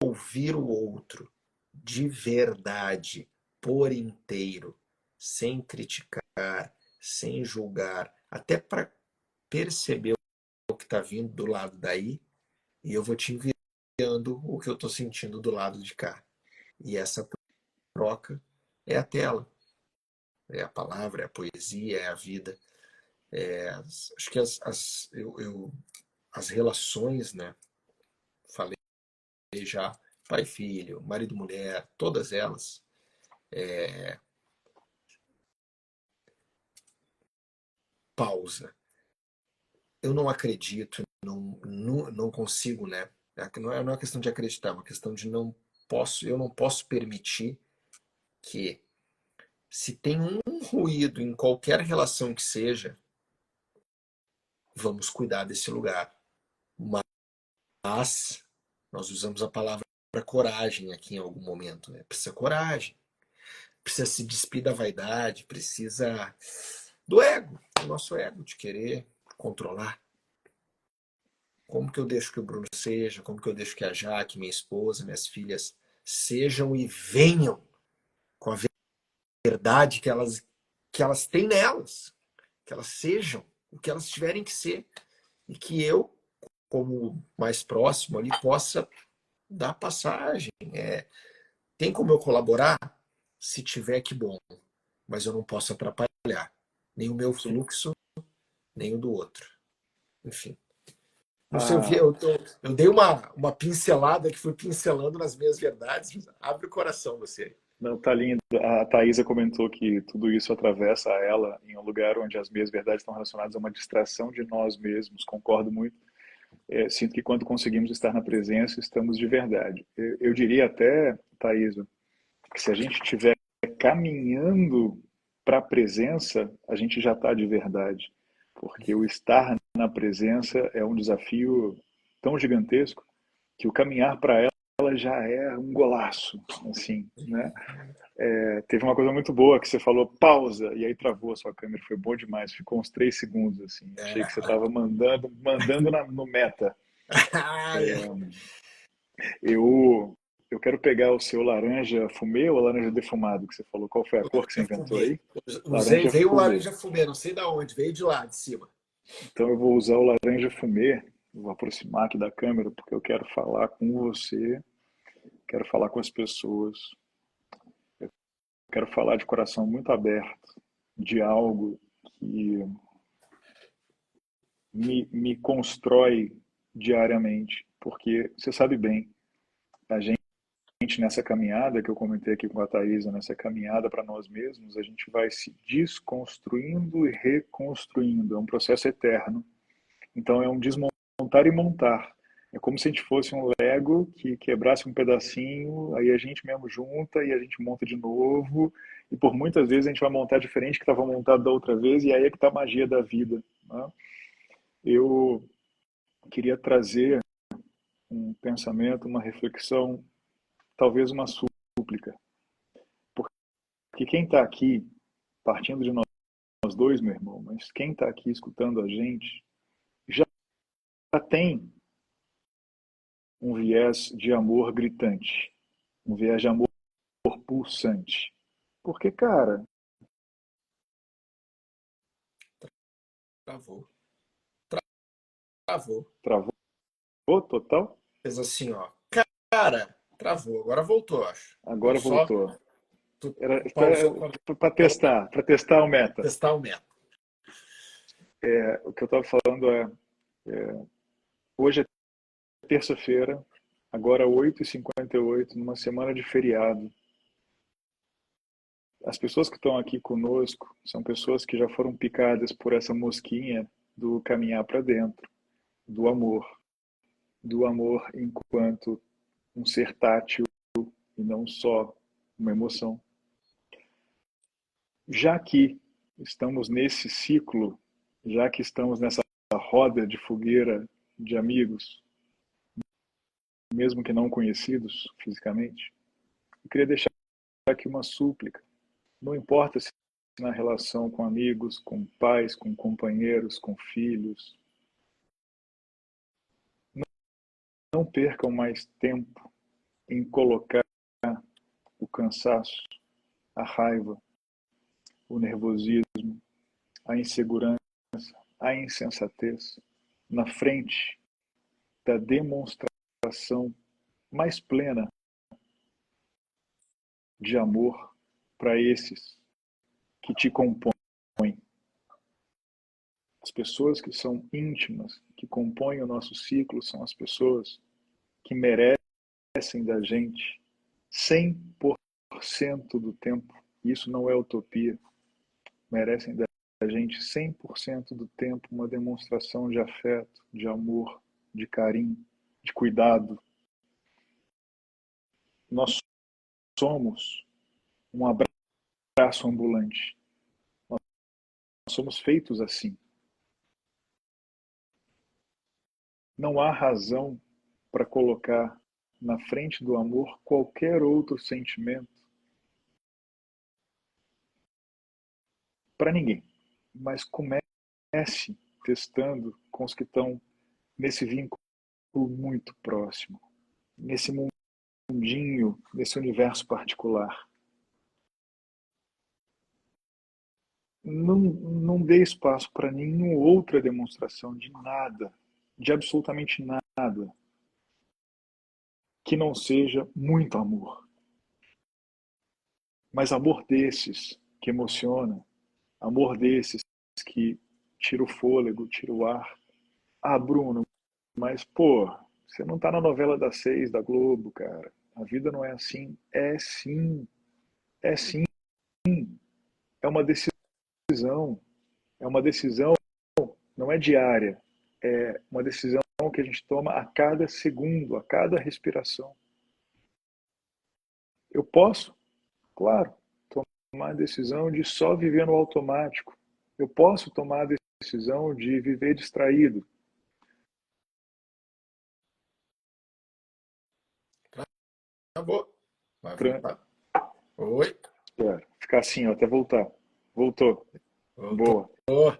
[SPEAKER 2] ouvir o outro de verdade, por inteiro, sem criticar, sem julgar, até para perceber o que está vindo do lado daí, e eu vou te enviando o que eu estou sentindo do lado de cá. E essa troca é a tela, é a palavra, é a poesia, é a vida. Acho que as relações, né? Falei já, pai e filho, marido e mulher, todas elas, pausa. Eu não acredito, não consigo, né? Não é uma questão de acreditar, é uma questão de eu não posso permitir que, se tem um ruído em qualquer relação que seja, vamos cuidar desse lugar. Mas nós usamos a palavra coragem aqui em algum momento, né? Precisa coragem, precisa se despir da vaidade, precisa do ego, do nosso ego, de querer controlar. Como que eu deixo que o Bruno seja? Como que eu deixo que a Jaque, minha esposa, minhas filhas sejam e venham com a verdade que elas têm nelas? Que elas sejam o que elas tiverem que ser. E que eu, como mais próximo ali, possa dar passagem. Tem como eu colaborar? Se tiver, que bom. Mas eu não posso atrapalhar nem o meu
[SPEAKER 1] Sim.
[SPEAKER 2] fluxo, nem o do outro. Enfim. Não sei,
[SPEAKER 1] Ah,
[SPEAKER 2] eu dei uma pincelada que fui pincelando nas minhas verdades. Abre o coração você.
[SPEAKER 1] não, tá lindo. A Thaisa comentou que tudo isso atravessa ela em um lugar onde as meias verdades estão relacionadas a uma distração de nós mesmos. Concordo muito. Sinto que quando conseguimos estar na presença, estamos de verdade. Eu diria até, Thaisa, que se a gente estiver caminhando para a presença, a gente já está de verdade. Porque o estar na presença é um desafio tão gigantesco que o caminhar para ela já é um golaço, assim, né? Teve uma coisa muito boa que você falou, pausa, e aí travou a sua câmera, foi bom demais, ficou uns 3 segundos, assim. Achei que você estava mandando no meta. Eu quero pegar o seu laranja fumê ou laranja defumado que você falou. Qual foi a cor que você
[SPEAKER 2] Laranja
[SPEAKER 1] inventou
[SPEAKER 2] fumê.
[SPEAKER 1] aí? Laranja
[SPEAKER 2] Veio um
[SPEAKER 1] fumê.
[SPEAKER 2] laranja fumê, não sei de onde, veio de lá, de cima.
[SPEAKER 1] Então eu vou usar o laranja fumê Vou aproximar aqui da câmera porque eu quero falar com você, quero falar com as pessoas, quero falar de coração muito aberto, de algo que me constrói diariamente, porque você sabe bem, a gente nessa caminhada que eu comentei aqui com a Thaisa, nessa caminhada para nós mesmos, a gente vai se desconstruindo e reconstruindo, é um processo eterno. Então é um desmontar e montar. É como se a gente fosse um Lego que quebrasse um pedacinho, aí a gente mesmo junta e a gente monta de novo. E por muitas vezes a gente vai montar diferente que estava montado da outra vez, e aí é que está a magia da vida. Né? Eu queria trazer um pensamento, uma reflexão, talvez uma súplica. Porque quem está aqui, partindo de nós dois, meu irmão, mas quem está aqui escutando a gente, já tem um viés de amor gritante, um viés de amor pulsante. Porque, cara,
[SPEAKER 2] Travou. Travou.
[SPEAKER 1] travou total?
[SPEAKER 2] Fez assim, ó. Cara, travou. Agora voltou, acho. Eu
[SPEAKER 1] Agora
[SPEAKER 2] só
[SPEAKER 1] voltou.
[SPEAKER 2] tu
[SPEAKER 1] Era
[SPEAKER 2] pausou quando
[SPEAKER 1] para testar o meta.
[SPEAKER 2] testar o método.
[SPEAKER 1] O que eu estava falando hoje é terça-feira, agora 8h58, numa semana de feriado. As pessoas que estão aqui conosco são pessoas que já foram picadas por essa mosquinha do caminhar para dentro, do amor enquanto um ser tátil e não só uma emoção. Já que estamos nesse ciclo, já que estamos nessa roda de fogueira de amigos, mesmo que não conhecidos fisicamente, eu queria deixar aqui uma súplica. Não importa se na relação com amigos, com pais, com companheiros, com filhos, não percam mais tempo em colocar o cansaço, a raiva, o nervosismo, a insegurança, a insensatez na frente da demonstração mais plena de amor para esses que te compõem. As pessoas que são íntimas, que compõem o nosso ciclo, são as pessoas que merecem da gente 100% do tempo. Isso não é utopia. Merecem da gente 100% do tempo uma demonstração de afeto, de amor, de carinho, de cuidado. Nós somos um abraço ambulante. Nós somos feitos assim. Não há razão para colocar na frente do amor qualquer outro sentimento para ninguém. Mas comece testando com os que estão nesse vínculo muito próximo, nesse mundinho, nesse universo particular. Não dê espaço para nenhuma outra demonstração de nada, de absolutamente nada, que não seja muito amor. Mas amor desses que emociona, amor desses que tira o fôlego, tira o ar. Ah, Bruno, mas pô, você não tá na novela das 6 da Globo, cara. A vida não é assim. É sim, é sim. É uma decisão. É uma decisão, não é diária. É uma decisão que a gente toma a cada segundo, a cada respiração. Eu posso, claro, tomar a decisão de só viver no automático. Eu posso tomar a decisão de viver distraído.
[SPEAKER 2] Acabou. Vai voltar. Oi.
[SPEAKER 1] Espera, ficar assim, ó, até voltar. Voltou.
[SPEAKER 2] Voltou.
[SPEAKER 1] Boa.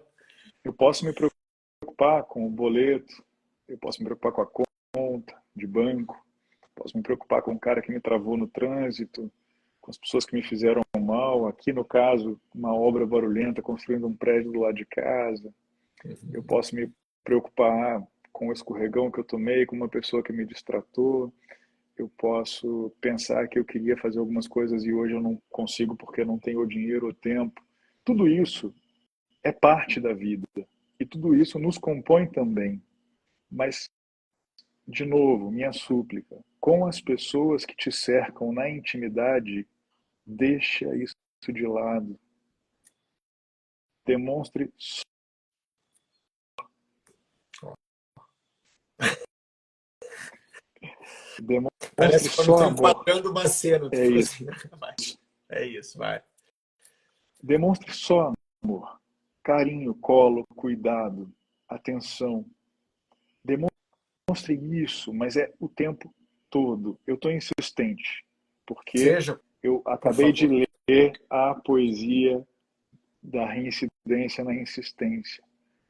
[SPEAKER 1] Eu posso me preocupar com o boleto, eu posso me preocupar com a conta de banco, posso me preocupar com o cara que me travou no trânsito, com as pessoas que me fizeram mal, aqui no caso, uma obra barulhenta construindo um prédio do lado de casa. Eu posso me preocupar com o escorregão que eu tomei, com uma pessoa que me distratou. Eu posso pensar que eu queria fazer algumas coisas e hoje eu não consigo porque não tenho o dinheiro ou tempo. Tudo isso é parte da vida e tudo isso nos compõe também. Mas, de novo, minha súplica, com as pessoas que te cercam na intimidade, deixa isso de lado. Demonstre
[SPEAKER 2] Parece
[SPEAKER 1] demonstre
[SPEAKER 2] que quando
[SPEAKER 1] só
[SPEAKER 2] estou
[SPEAKER 1] amor.
[SPEAKER 2] enquadrando uma cena, tu
[SPEAKER 1] É
[SPEAKER 2] falou
[SPEAKER 1] isso.
[SPEAKER 2] assim, vai. É isso, vai.
[SPEAKER 1] Demonstre só amor. Carinho, colo, cuidado, atenção. Demonstre isso, mas é o tempo todo. Eu estou insistente, porque
[SPEAKER 2] Seja,
[SPEAKER 1] eu
[SPEAKER 2] por
[SPEAKER 1] acabei de
[SPEAKER 2] favor.
[SPEAKER 1] ler a poesia da reincidência na insistência.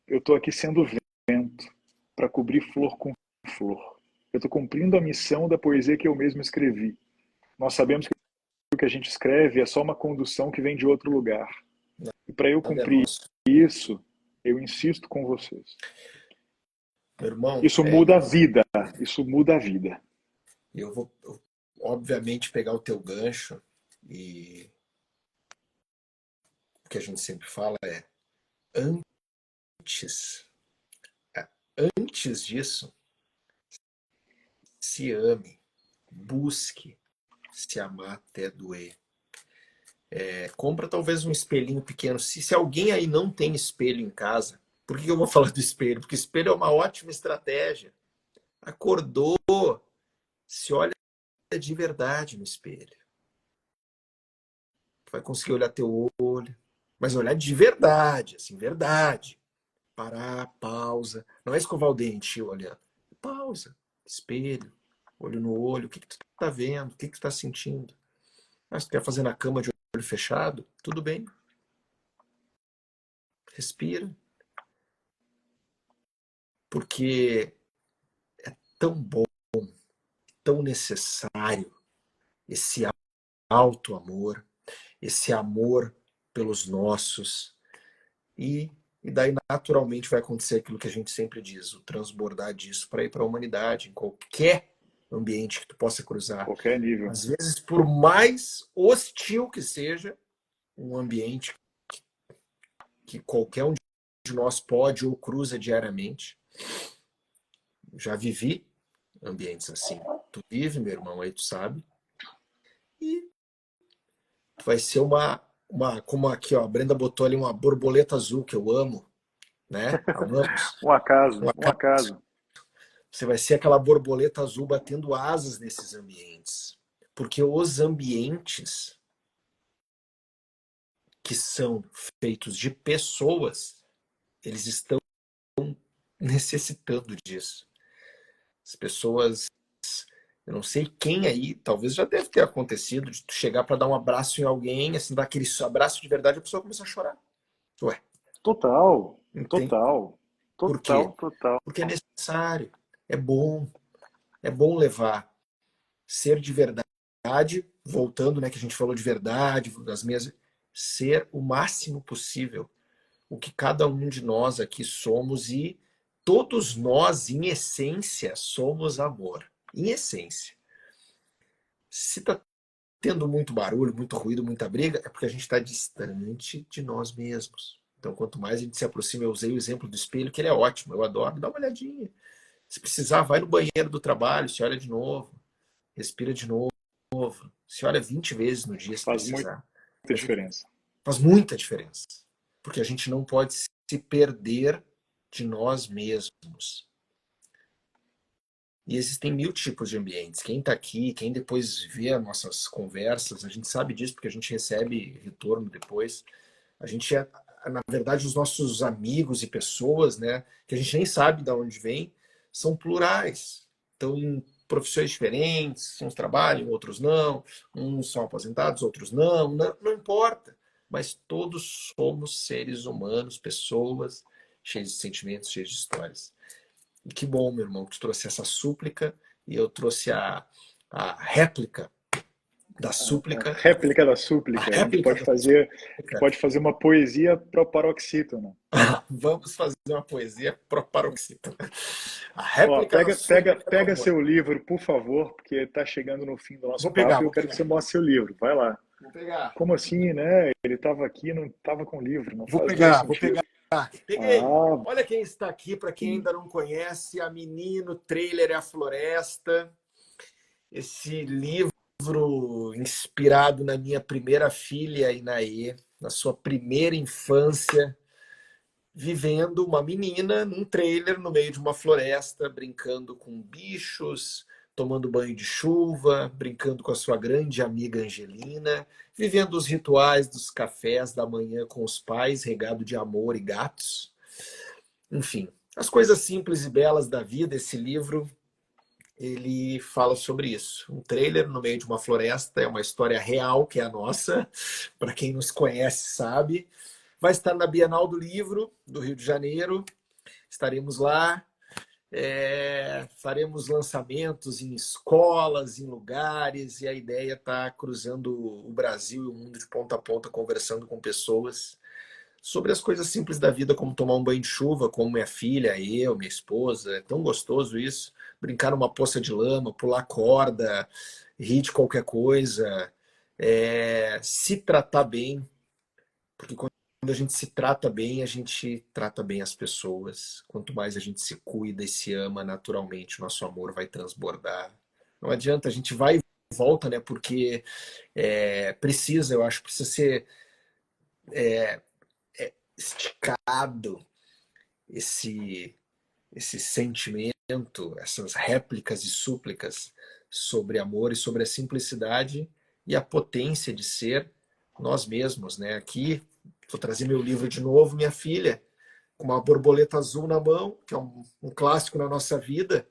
[SPEAKER 1] Eu estou aqui sendo vento para cobrir flor com flor. Eu estou cumprindo a missão da poesia que eu mesmo escrevi. Nós sabemos que o que a gente escreve é só uma condução que vem de outro lugar. E para eu
[SPEAKER 2] Nada é
[SPEAKER 1] cumprir
[SPEAKER 2] nosso.
[SPEAKER 1] isso, eu insisto com vocês.
[SPEAKER 2] Meu irmão,
[SPEAKER 1] Isso muda a vida. Isso muda a vida.
[SPEAKER 2] eu vou, obviamente, pegar o teu gancho e o que a gente sempre fala é antes, antes disso, se ame, busque se amar até doer. Compra talvez um espelhinho pequeno. Se alguém aí não tem espelho em casa, por que eu vou falar do espelho? Porque espelho é uma ótima estratégia. Acordou, se olha de verdade no espelho. Vai conseguir olhar teu olho, mas olhar de verdade, assim, verdade. Parar, pausa. Não é escovar o dente olhando. Pausa, espelho, olho no olho. O que tu tá vendo? O que tu tá sentindo? Ah, se tu quer fazer na cama de olho fechado, tudo bem. Respira. Porque tão bom, tão necessário esse alto amor, esse amor pelos nossos. E daí, naturalmente, vai acontecer aquilo que a gente sempre diz, o transbordar disso para ir para a humanidade, em qualquer ambiente que tu possa cruzar.
[SPEAKER 1] Qualquer nível.
[SPEAKER 2] Às vezes, por mais hostil que seja, um ambiente que qualquer um de nós pode ou cruza diariamente. Já vivi ambientes assim. Tu vive, meu irmão, aí tu sabe. E vai ser como aqui, ó, a Brenda botou ali uma borboleta azul que eu amo, né? Amamos.
[SPEAKER 1] Um acaso,
[SPEAKER 2] Um
[SPEAKER 1] um acaso.
[SPEAKER 2] Você vai ser aquela borboleta azul batendo asas nesses ambientes. Porque os ambientes que são feitos de pessoas, eles estão necessitando disso. As pessoas, eu não sei quem aí, talvez já deve ter acontecido, de tu chegar para dar um abraço em alguém, assim, dar aquele abraço de verdade, a pessoa começa a chorar. Ué,
[SPEAKER 1] Total,
[SPEAKER 2] entende?
[SPEAKER 1] total,
[SPEAKER 2] Por quê?
[SPEAKER 1] total, total.
[SPEAKER 2] Porque é necessário, é bom levar, ser de verdade, voltando, né, que a gente falou de verdade, das mesas, ser o máximo possível o que cada um de nós aqui somos e todos nós, em essência, somos amor. Em essência. Se está tendo muito barulho, muito ruído, muita briga, é porque a gente está distante de nós mesmos. Então, quanto mais a gente se aproxima, eu usei o exemplo do espelho, que ele é ótimo, eu adoro, dá uma olhadinha. Se precisar, vai no banheiro do trabalho, se olha de novo, respira de novo, se olha 20 vezes no dia se
[SPEAKER 1] Faz muita
[SPEAKER 2] precisar.
[SPEAKER 1] diferença.
[SPEAKER 2] Faz muita diferença. Porque a gente não pode se perder de nós mesmos. E existem mil tipos de ambientes. Quem está aqui, quem depois vê as nossas conversas, a gente sabe disso porque a gente recebe retorno depois. A gente é, na verdade, os nossos amigos e pessoas, né, que a gente nem sabe de onde vem, são plurais. Estão em profissões diferentes, uns trabalham, outros não, uns são aposentados, outros não, não importa. Mas todos somos seres humanos, pessoas cheias de sentimentos, cheias de histórias. E que bom, meu irmão, que tu trouxe essa súplica e eu trouxe a réplica da
[SPEAKER 1] A
[SPEAKER 2] súplica,
[SPEAKER 1] réplica da
[SPEAKER 2] a
[SPEAKER 1] súplica.
[SPEAKER 2] réplica da
[SPEAKER 1] A gente
[SPEAKER 2] súplica.
[SPEAKER 1] pode fazer uma poesia para o paroxítono.
[SPEAKER 2] Vamos fazer uma poesia pro paroxítono. A
[SPEAKER 1] Ó,
[SPEAKER 2] réplica da súplica do
[SPEAKER 1] pega
[SPEAKER 2] amor.
[SPEAKER 1] seu livro, por favor, porque está chegando no fim do nosso
[SPEAKER 2] Vou pegar,
[SPEAKER 1] papo e eu
[SPEAKER 2] vou
[SPEAKER 1] quero que
[SPEAKER 2] pegar.
[SPEAKER 1] você mostre seu livro. Vai lá.
[SPEAKER 2] Vou pegar.
[SPEAKER 1] Como assim, né? Ele estava aqui, não estava com o livro. Não
[SPEAKER 2] Vou
[SPEAKER 1] faz o menor
[SPEAKER 2] pegar, vou
[SPEAKER 1] sentido.
[SPEAKER 2] pegar. Peguei.
[SPEAKER 1] Ah,
[SPEAKER 2] Olha quem está aqui, para quem ainda não conhece, A Menino, Trailer e a Floresta. Esse livro inspirado na minha primeira filha, Inaê, na sua primeira infância, vivendo uma menina num trailer no meio de uma floresta, brincando com bichos, tomando banho de chuva, brincando com a sua grande amiga Angelina, vivendo os rituais dos cafés da manhã com os pais, regado de amor e gatos. Enfim, as coisas simples e belas da vida. Esse livro, ele fala sobre isso. Um trailer no meio de uma floresta, é uma história real, que é a nossa, para quem nos conhece sabe. Vai estar na Bienal do Livro, do Rio de Janeiro. Estaremos lá, faremos lançamentos em escolas, em lugares, e a ideia está cruzando o Brasil e o mundo de ponta a ponta, conversando com pessoas sobre as coisas simples da vida, como tomar um banho de chuva, como minha filha, eu, minha esposa. É tão gostoso isso. Brincar numa poça de lama, pular corda, rir de qualquer coisa, se tratar bem, porque quando a gente se trata bem, a gente trata bem as pessoas. Quanto mais a gente se cuida e se ama, naturalmente, o nosso amor vai transbordar. Não adianta, a gente vai e volta, né? Porque precisa, eu acho, precisa ser esticado esse, esse sentimento, essas réplicas e súplicas sobre amor e sobre a simplicidade e a potência de ser nós mesmos, né? Aqui, vou trazer meu livro de novo, minha filha, com uma borboleta azul na mão, que é um clássico na nossa vida.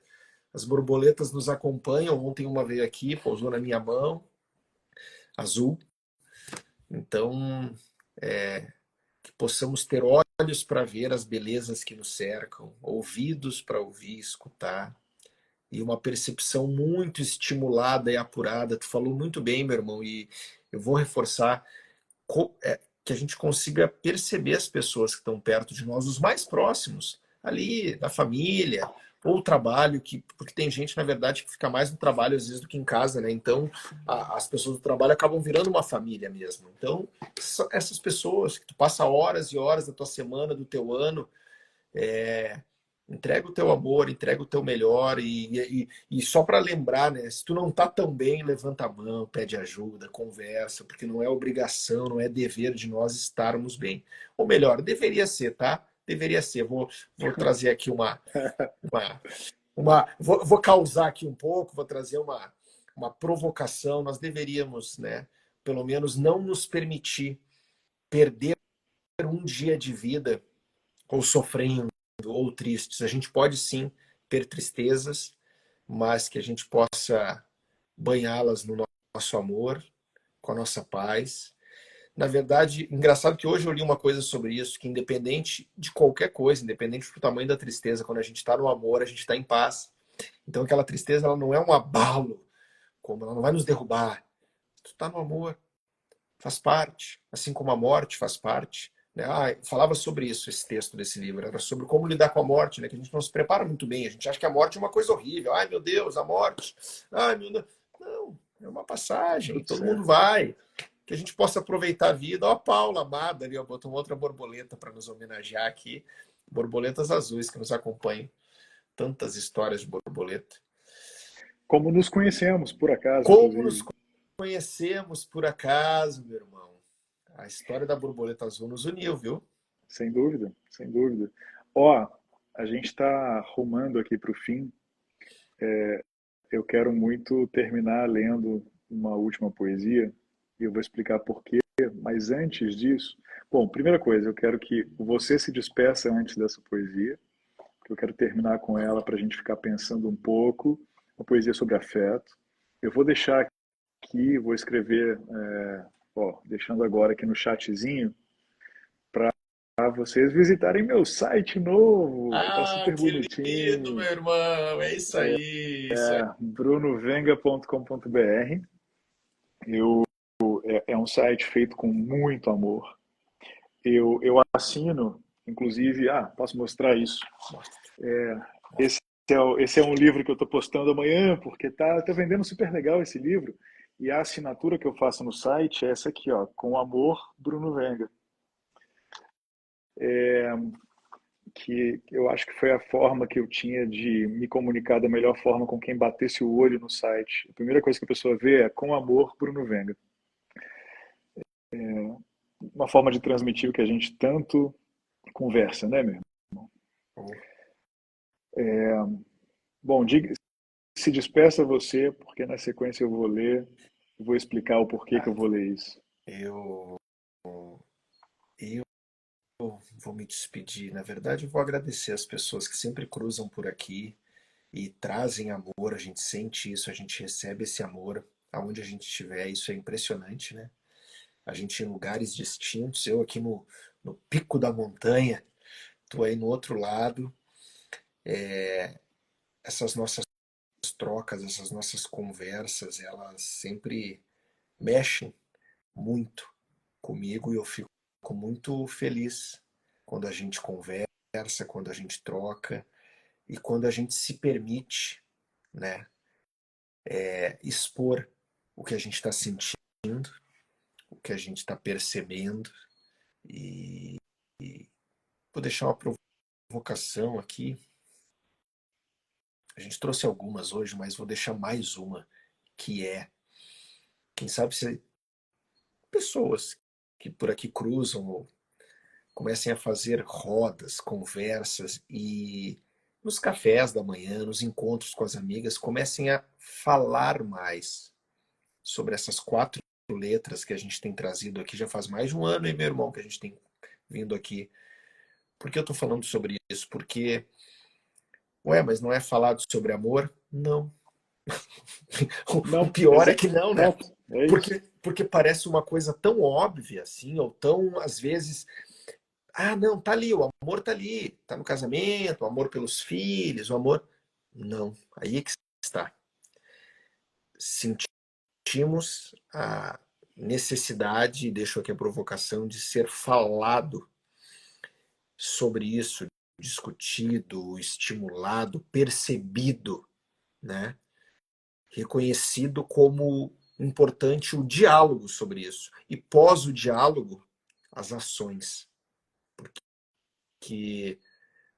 [SPEAKER 2] As borboletas nos acompanham. Ontem uma veio aqui, pousou na minha mão, azul. Então, que possamos ter olhos para ver as belezas que nos cercam, ouvidos para ouvir e escutar, e uma percepção muito estimulada e apurada. Tu falou muito bem, meu irmão, e eu vou reforçar que a gente consiga perceber as pessoas que estão perto de nós, os mais próximos, ali da família, ou o trabalho, porque tem gente, na verdade, que fica mais no trabalho às vezes do que em casa, né? Então, as pessoas do trabalho acabam virando uma família mesmo. Então, essas pessoas que tu passa horas e horas da tua semana, do teu ano, entrega o teu amor, entrega o teu melhor e só para lembrar, né? Se tu não tá tão bem, levanta a mão, pede ajuda, conversa, porque não é obrigação, não é dever de nós estarmos bem. Ou melhor, deveria ser, tá? Deveria ser. Vou trazer aqui uma, vou causar aqui um pouco, vou trazer uma provocação. Nós deveríamos, né? Pelo menos não nos permitir perder um dia de vida ou sofrendo ou tristes. A gente pode sim ter tristezas, mas que a gente possa banhá-las no nosso amor, com a nossa paz. Na verdade, engraçado que hoje eu li uma coisa sobre isso, que independente de qualquer coisa, independente do tamanho da tristeza, quando a gente está no amor, a gente está em paz. Então aquela tristeza ela não é um abalo, como ela não vai nos derrubar. Tu está no amor, faz parte, assim como a morte faz parte. Né? Falava sobre isso, esse texto desse livro, era sobre como lidar com a morte, né? Que a gente não se prepara muito bem, a gente acha que a morte é uma coisa horrível. Ai, meu Deus, a morte. Ai, meu Deus. Não, é uma passagem,
[SPEAKER 1] tudo
[SPEAKER 2] todo mundo
[SPEAKER 1] certo.
[SPEAKER 2] vai. Que a gente possa aproveitar a vida. Ó, a Paula, amada, ali, ó, botou uma outra borboleta para nos homenagear aqui. Borboletas azuis que nos acompanham. Tantas histórias de borboleta.
[SPEAKER 1] Como nos conhecemos, por acaso,
[SPEAKER 2] Como nos
[SPEAKER 1] inclusive.
[SPEAKER 2] conhecemos por acaso, meu irmão. A história da borboleta azul nos uniu, viu?
[SPEAKER 1] Sem dúvida, sem dúvida. Ó, a gente está rumando aqui para o fim. Eu quero muito terminar lendo uma última poesia e eu vou explicar por quê. Mas antes disso, bom, primeira coisa, eu quero que você se despeça antes dessa poesia, que eu quero terminar com ela para a gente ficar pensando um pouco. Uma poesia sobre afeto. Eu vou deixar aqui, vou escrever, deixando agora aqui no chatzinho, para vocês visitarem meu site novo. Vai estar
[SPEAKER 2] Ah,
[SPEAKER 1] super
[SPEAKER 2] que lindo, meu
[SPEAKER 1] bonitinho.
[SPEAKER 2] irmão. É isso aí, isso aí.
[SPEAKER 1] Brunovenga.com.br. Eu, é um site feito com muito amor. Eu assino, inclusive, posso mostrar isso. Esse esse é um livro que eu estou postando amanhã, porque tá vendendo super legal esse livro. E a assinatura que eu faço no site é essa aqui, ó, com amor, Bruno Venga. Que eu acho que foi a forma que eu tinha de me comunicar da melhor forma com quem batesse o olho no site. A primeira coisa que a pessoa vê é com amor, Bruno Venga. Uma forma de transmitir o que a gente tanto conversa, né, meu? Bom, se despeça você, porque na sequência eu vou ler, vou explicar o porquê que eu vou ler isso.
[SPEAKER 2] Eu, eu vou me despedir. Na verdade, eu vou agradecer as pessoas que sempre cruzam por aqui e trazem amor. A gente sente isso, a gente recebe esse amor aonde a gente estiver. Isso é impressionante, né? A gente em lugares distintos, eu aqui no pico da montanha, tu aí no outro lado. Essas nossas trocas, essas nossas conversas, elas sempre mexem muito comigo e eu fico muito feliz quando a gente conversa, quando a gente troca e quando a gente se permite, né, expor o que a gente está sentindo, o que a gente está percebendo e vou deixar uma provocação aqui. A gente trouxe algumas hoje, mas vou deixar mais uma, que é, quem sabe se pessoas que por aqui cruzam ou comecem a fazer rodas, conversas e nos cafés da manhã, nos encontros com as amigas, comecem a falar mais sobre essas 4 letras que a gente tem trazido aqui. Já faz mais de um ano, hein, meu irmão, que a gente tem vindo aqui. Por que eu estou falando sobre isso? Porque, ué, mas não é falado sobre amor? Não. O
[SPEAKER 1] Não,
[SPEAKER 2] pior é que não, né?
[SPEAKER 1] exato, é isso.
[SPEAKER 2] Porque parece uma coisa tão óbvia assim, ou tão, às vezes, não, tá ali, o amor tá ali, tá no casamento, o amor pelos filhos, o amor. Não, aí é que está. Sentimos a necessidade, deixo aqui a provocação, de ser falado sobre isso, discutido, estimulado, percebido, né? Reconhecido como importante o diálogo sobre isso. E pós o diálogo, as ações. Que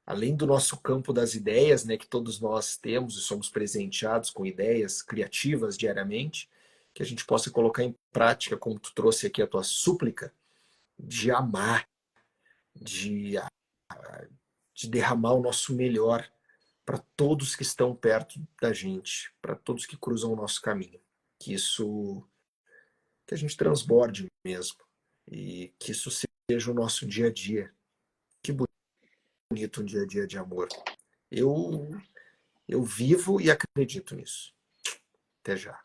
[SPEAKER 2] além do nosso campo das ideias, né, que todos nós temos e somos presenteados com ideias criativas diariamente, que a gente possa colocar em prática, como tu trouxe aqui a tua súplica, de amar, de, de derramar o nosso melhor para todos que estão perto da gente, para todos que cruzam o nosso caminho. Que isso, que a gente transborde mesmo e que isso seja o nosso dia a dia. Que bonito um dia a dia de amor. Eu Eu vivo e acredito nisso. Até já.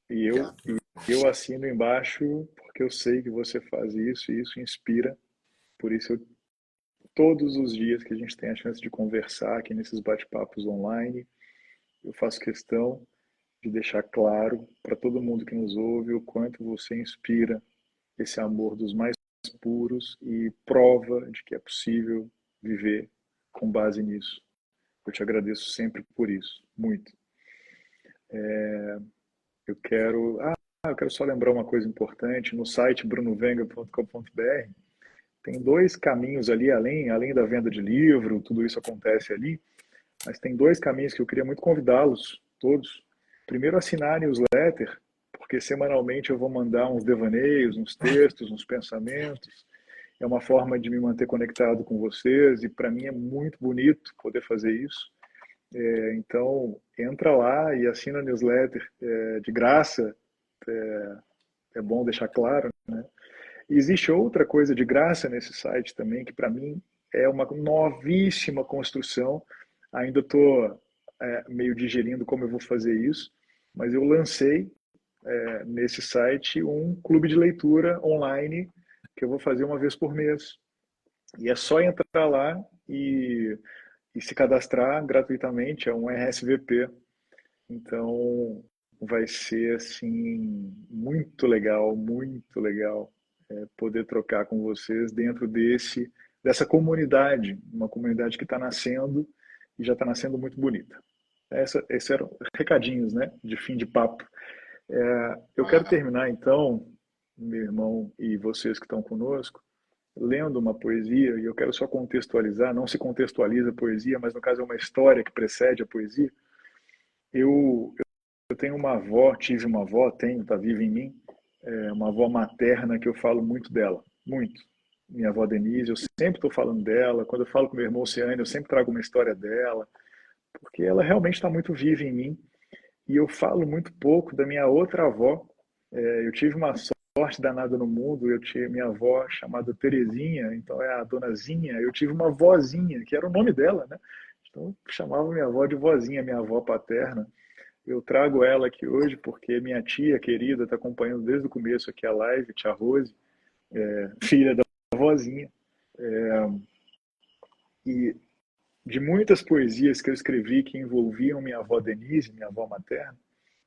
[SPEAKER 1] E eu,
[SPEAKER 2] Obrigado.
[SPEAKER 1] e eu assino embaixo porque eu sei que você faz isso e isso inspira. Por isso, todos os dias que a gente tem a chance de conversar aqui nesses bate-papos online, eu faço questão de deixar claro para todo mundo que nos ouve o quanto você inspira esse amor dos mais puros e prova de que é possível viver com base nisso. Eu te agradeço sempre por isso, muito. Eu quero, eu quero só lembrar uma coisa importante, no site brunovenga.com.br tem 2 caminhos ali, além da venda de livro, tudo isso acontece ali, mas tem 2 caminhos que eu queria muito convidá-los, todos. Primeiro, assinar a newsletter, porque semanalmente eu vou mandar uns devaneios, uns textos, uns pensamentos. É uma forma de me manter conectado com vocês e para mim é muito bonito poder fazer isso. Então, entra lá e assina a newsletter de graça, é bom deixar claro, né? E existe outra coisa de graça nesse site também, que para mim é uma novíssima construção. Ainda estou meio digerindo como eu vou fazer isso, mas eu lancei nesse site um clube de leitura online que eu vou fazer uma vez por mês. E é só entrar lá e se cadastrar gratuitamente, é um RSVP. Então, vai ser assim muito legal poder trocar com vocês dentro dessa comunidade, uma comunidade que está nascendo e já está nascendo muito bonita. Esses eram recadinhos, né, de fim de papo. Eu quero
[SPEAKER 2] Ah,
[SPEAKER 1] terminar então, meu irmão e vocês que estão conosco, lendo uma poesia, e eu quero só contextualizar, não se contextualiza a poesia, mas no caso é uma história que precede a poesia. Eu, eu tenho uma avó, tive uma avó, tenho, está viva em mim, uma avó materna que eu falo muito dela, muito. Minha avó Denise, eu sempre estou falando dela. Quando eu falo com meu irmão Oceano, eu sempre trago uma história dela, porque ela realmente está muito viva em mim. E eu falo muito pouco da minha outra avó. Eu tive uma sorte danada no mundo, eu tinha minha avó chamada Terezinha, então é a donazinha. Eu tive uma vozinha, que era o nome dela, né? Então eu chamava minha avó de vozinha, minha avó paterna. Eu trago ela aqui hoje porque minha tia querida está acompanhando desde o começo aqui a live, tia Rose, filha da vozinha. E de muitas poesias que eu escrevi que envolviam minha avó Denise, minha avó materna,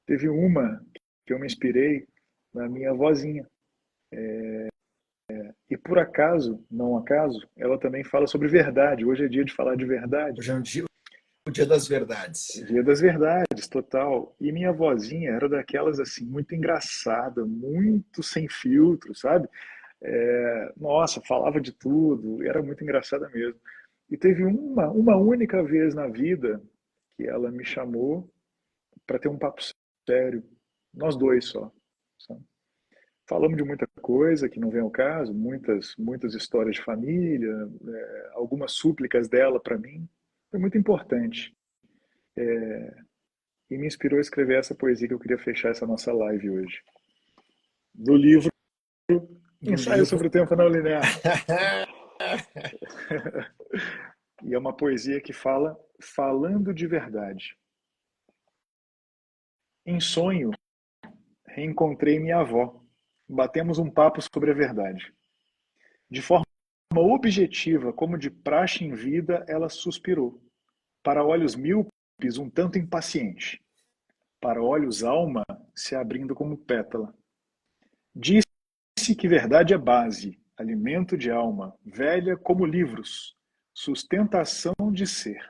[SPEAKER 1] teve uma que eu me inspirei na minha vozinha. E por acaso, não acaso, ela também fala sobre verdade. Hoje é dia de falar de verdade.
[SPEAKER 2] hoje é o dia das verdades.
[SPEAKER 1] Dia das verdades, total. E minha vozinha era daquelas assim, muito engraçada, muito sem filtro, sabe? Nossa, falava de tudo, era muito engraçada mesmo. E teve uma única vez na vida que ela me chamou para ter um papo sério, nós dois só. Sabe? Falamos de muita coisa que não vem ao caso, muitas histórias de família, algumas súplicas dela para mim. Foi muito importante. E me inspirou a escrever essa poesia que eu queria fechar essa nossa live hoje. Do livro
[SPEAKER 2] Do
[SPEAKER 1] Ensaio
[SPEAKER 2] livro.
[SPEAKER 1] sobre o Tempo Não Linear. E é uma poesia que fala falando de verdade. Em sonho, reencontrei minha avó. Batemos um papo sobre a verdade. De forma objetiva, como de praxe em vida, ela suspirou. Para olhos míopes, um tanto impaciente. Para olhos alma, se abrindo como pétala. Disse que verdade é base, alimento de alma, velha como livros, sustentação de ser.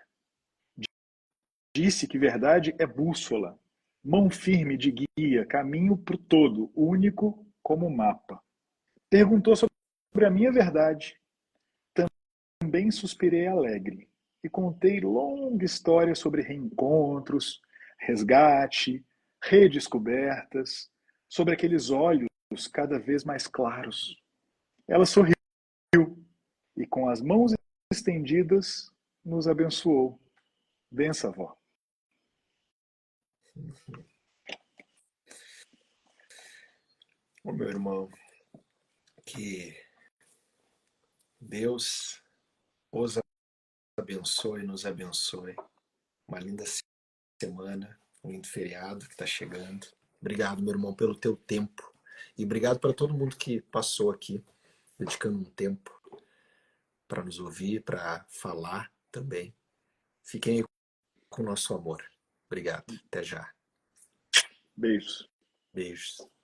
[SPEAKER 1] Disse que verdade é bússola, mão firme de guia, caminho pro todo, único como mapa. Perguntou sobre a minha verdade. Também suspirei alegre e contei longa história sobre reencontros, resgate, redescobertas, sobre aqueles olhos cada vez mais claros. Ela sorriu e, com as mãos estendidas, nos abençoou. Bença, avó.
[SPEAKER 2] Ô, meu irmão, que Deus os abençoe, nos abençoe. Uma linda semana, um lindo feriado que está chegando. Obrigado, meu irmão, pelo teu tempo. E obrigado para todo mundo que passou aqui, dedicando um tempo para nos ouvir, para falar também. Fiquem aí com o nosso amor. Obrigado. Até já.
[SPEAKER 1] Beijos.
[SPEAKER 2] Beijos.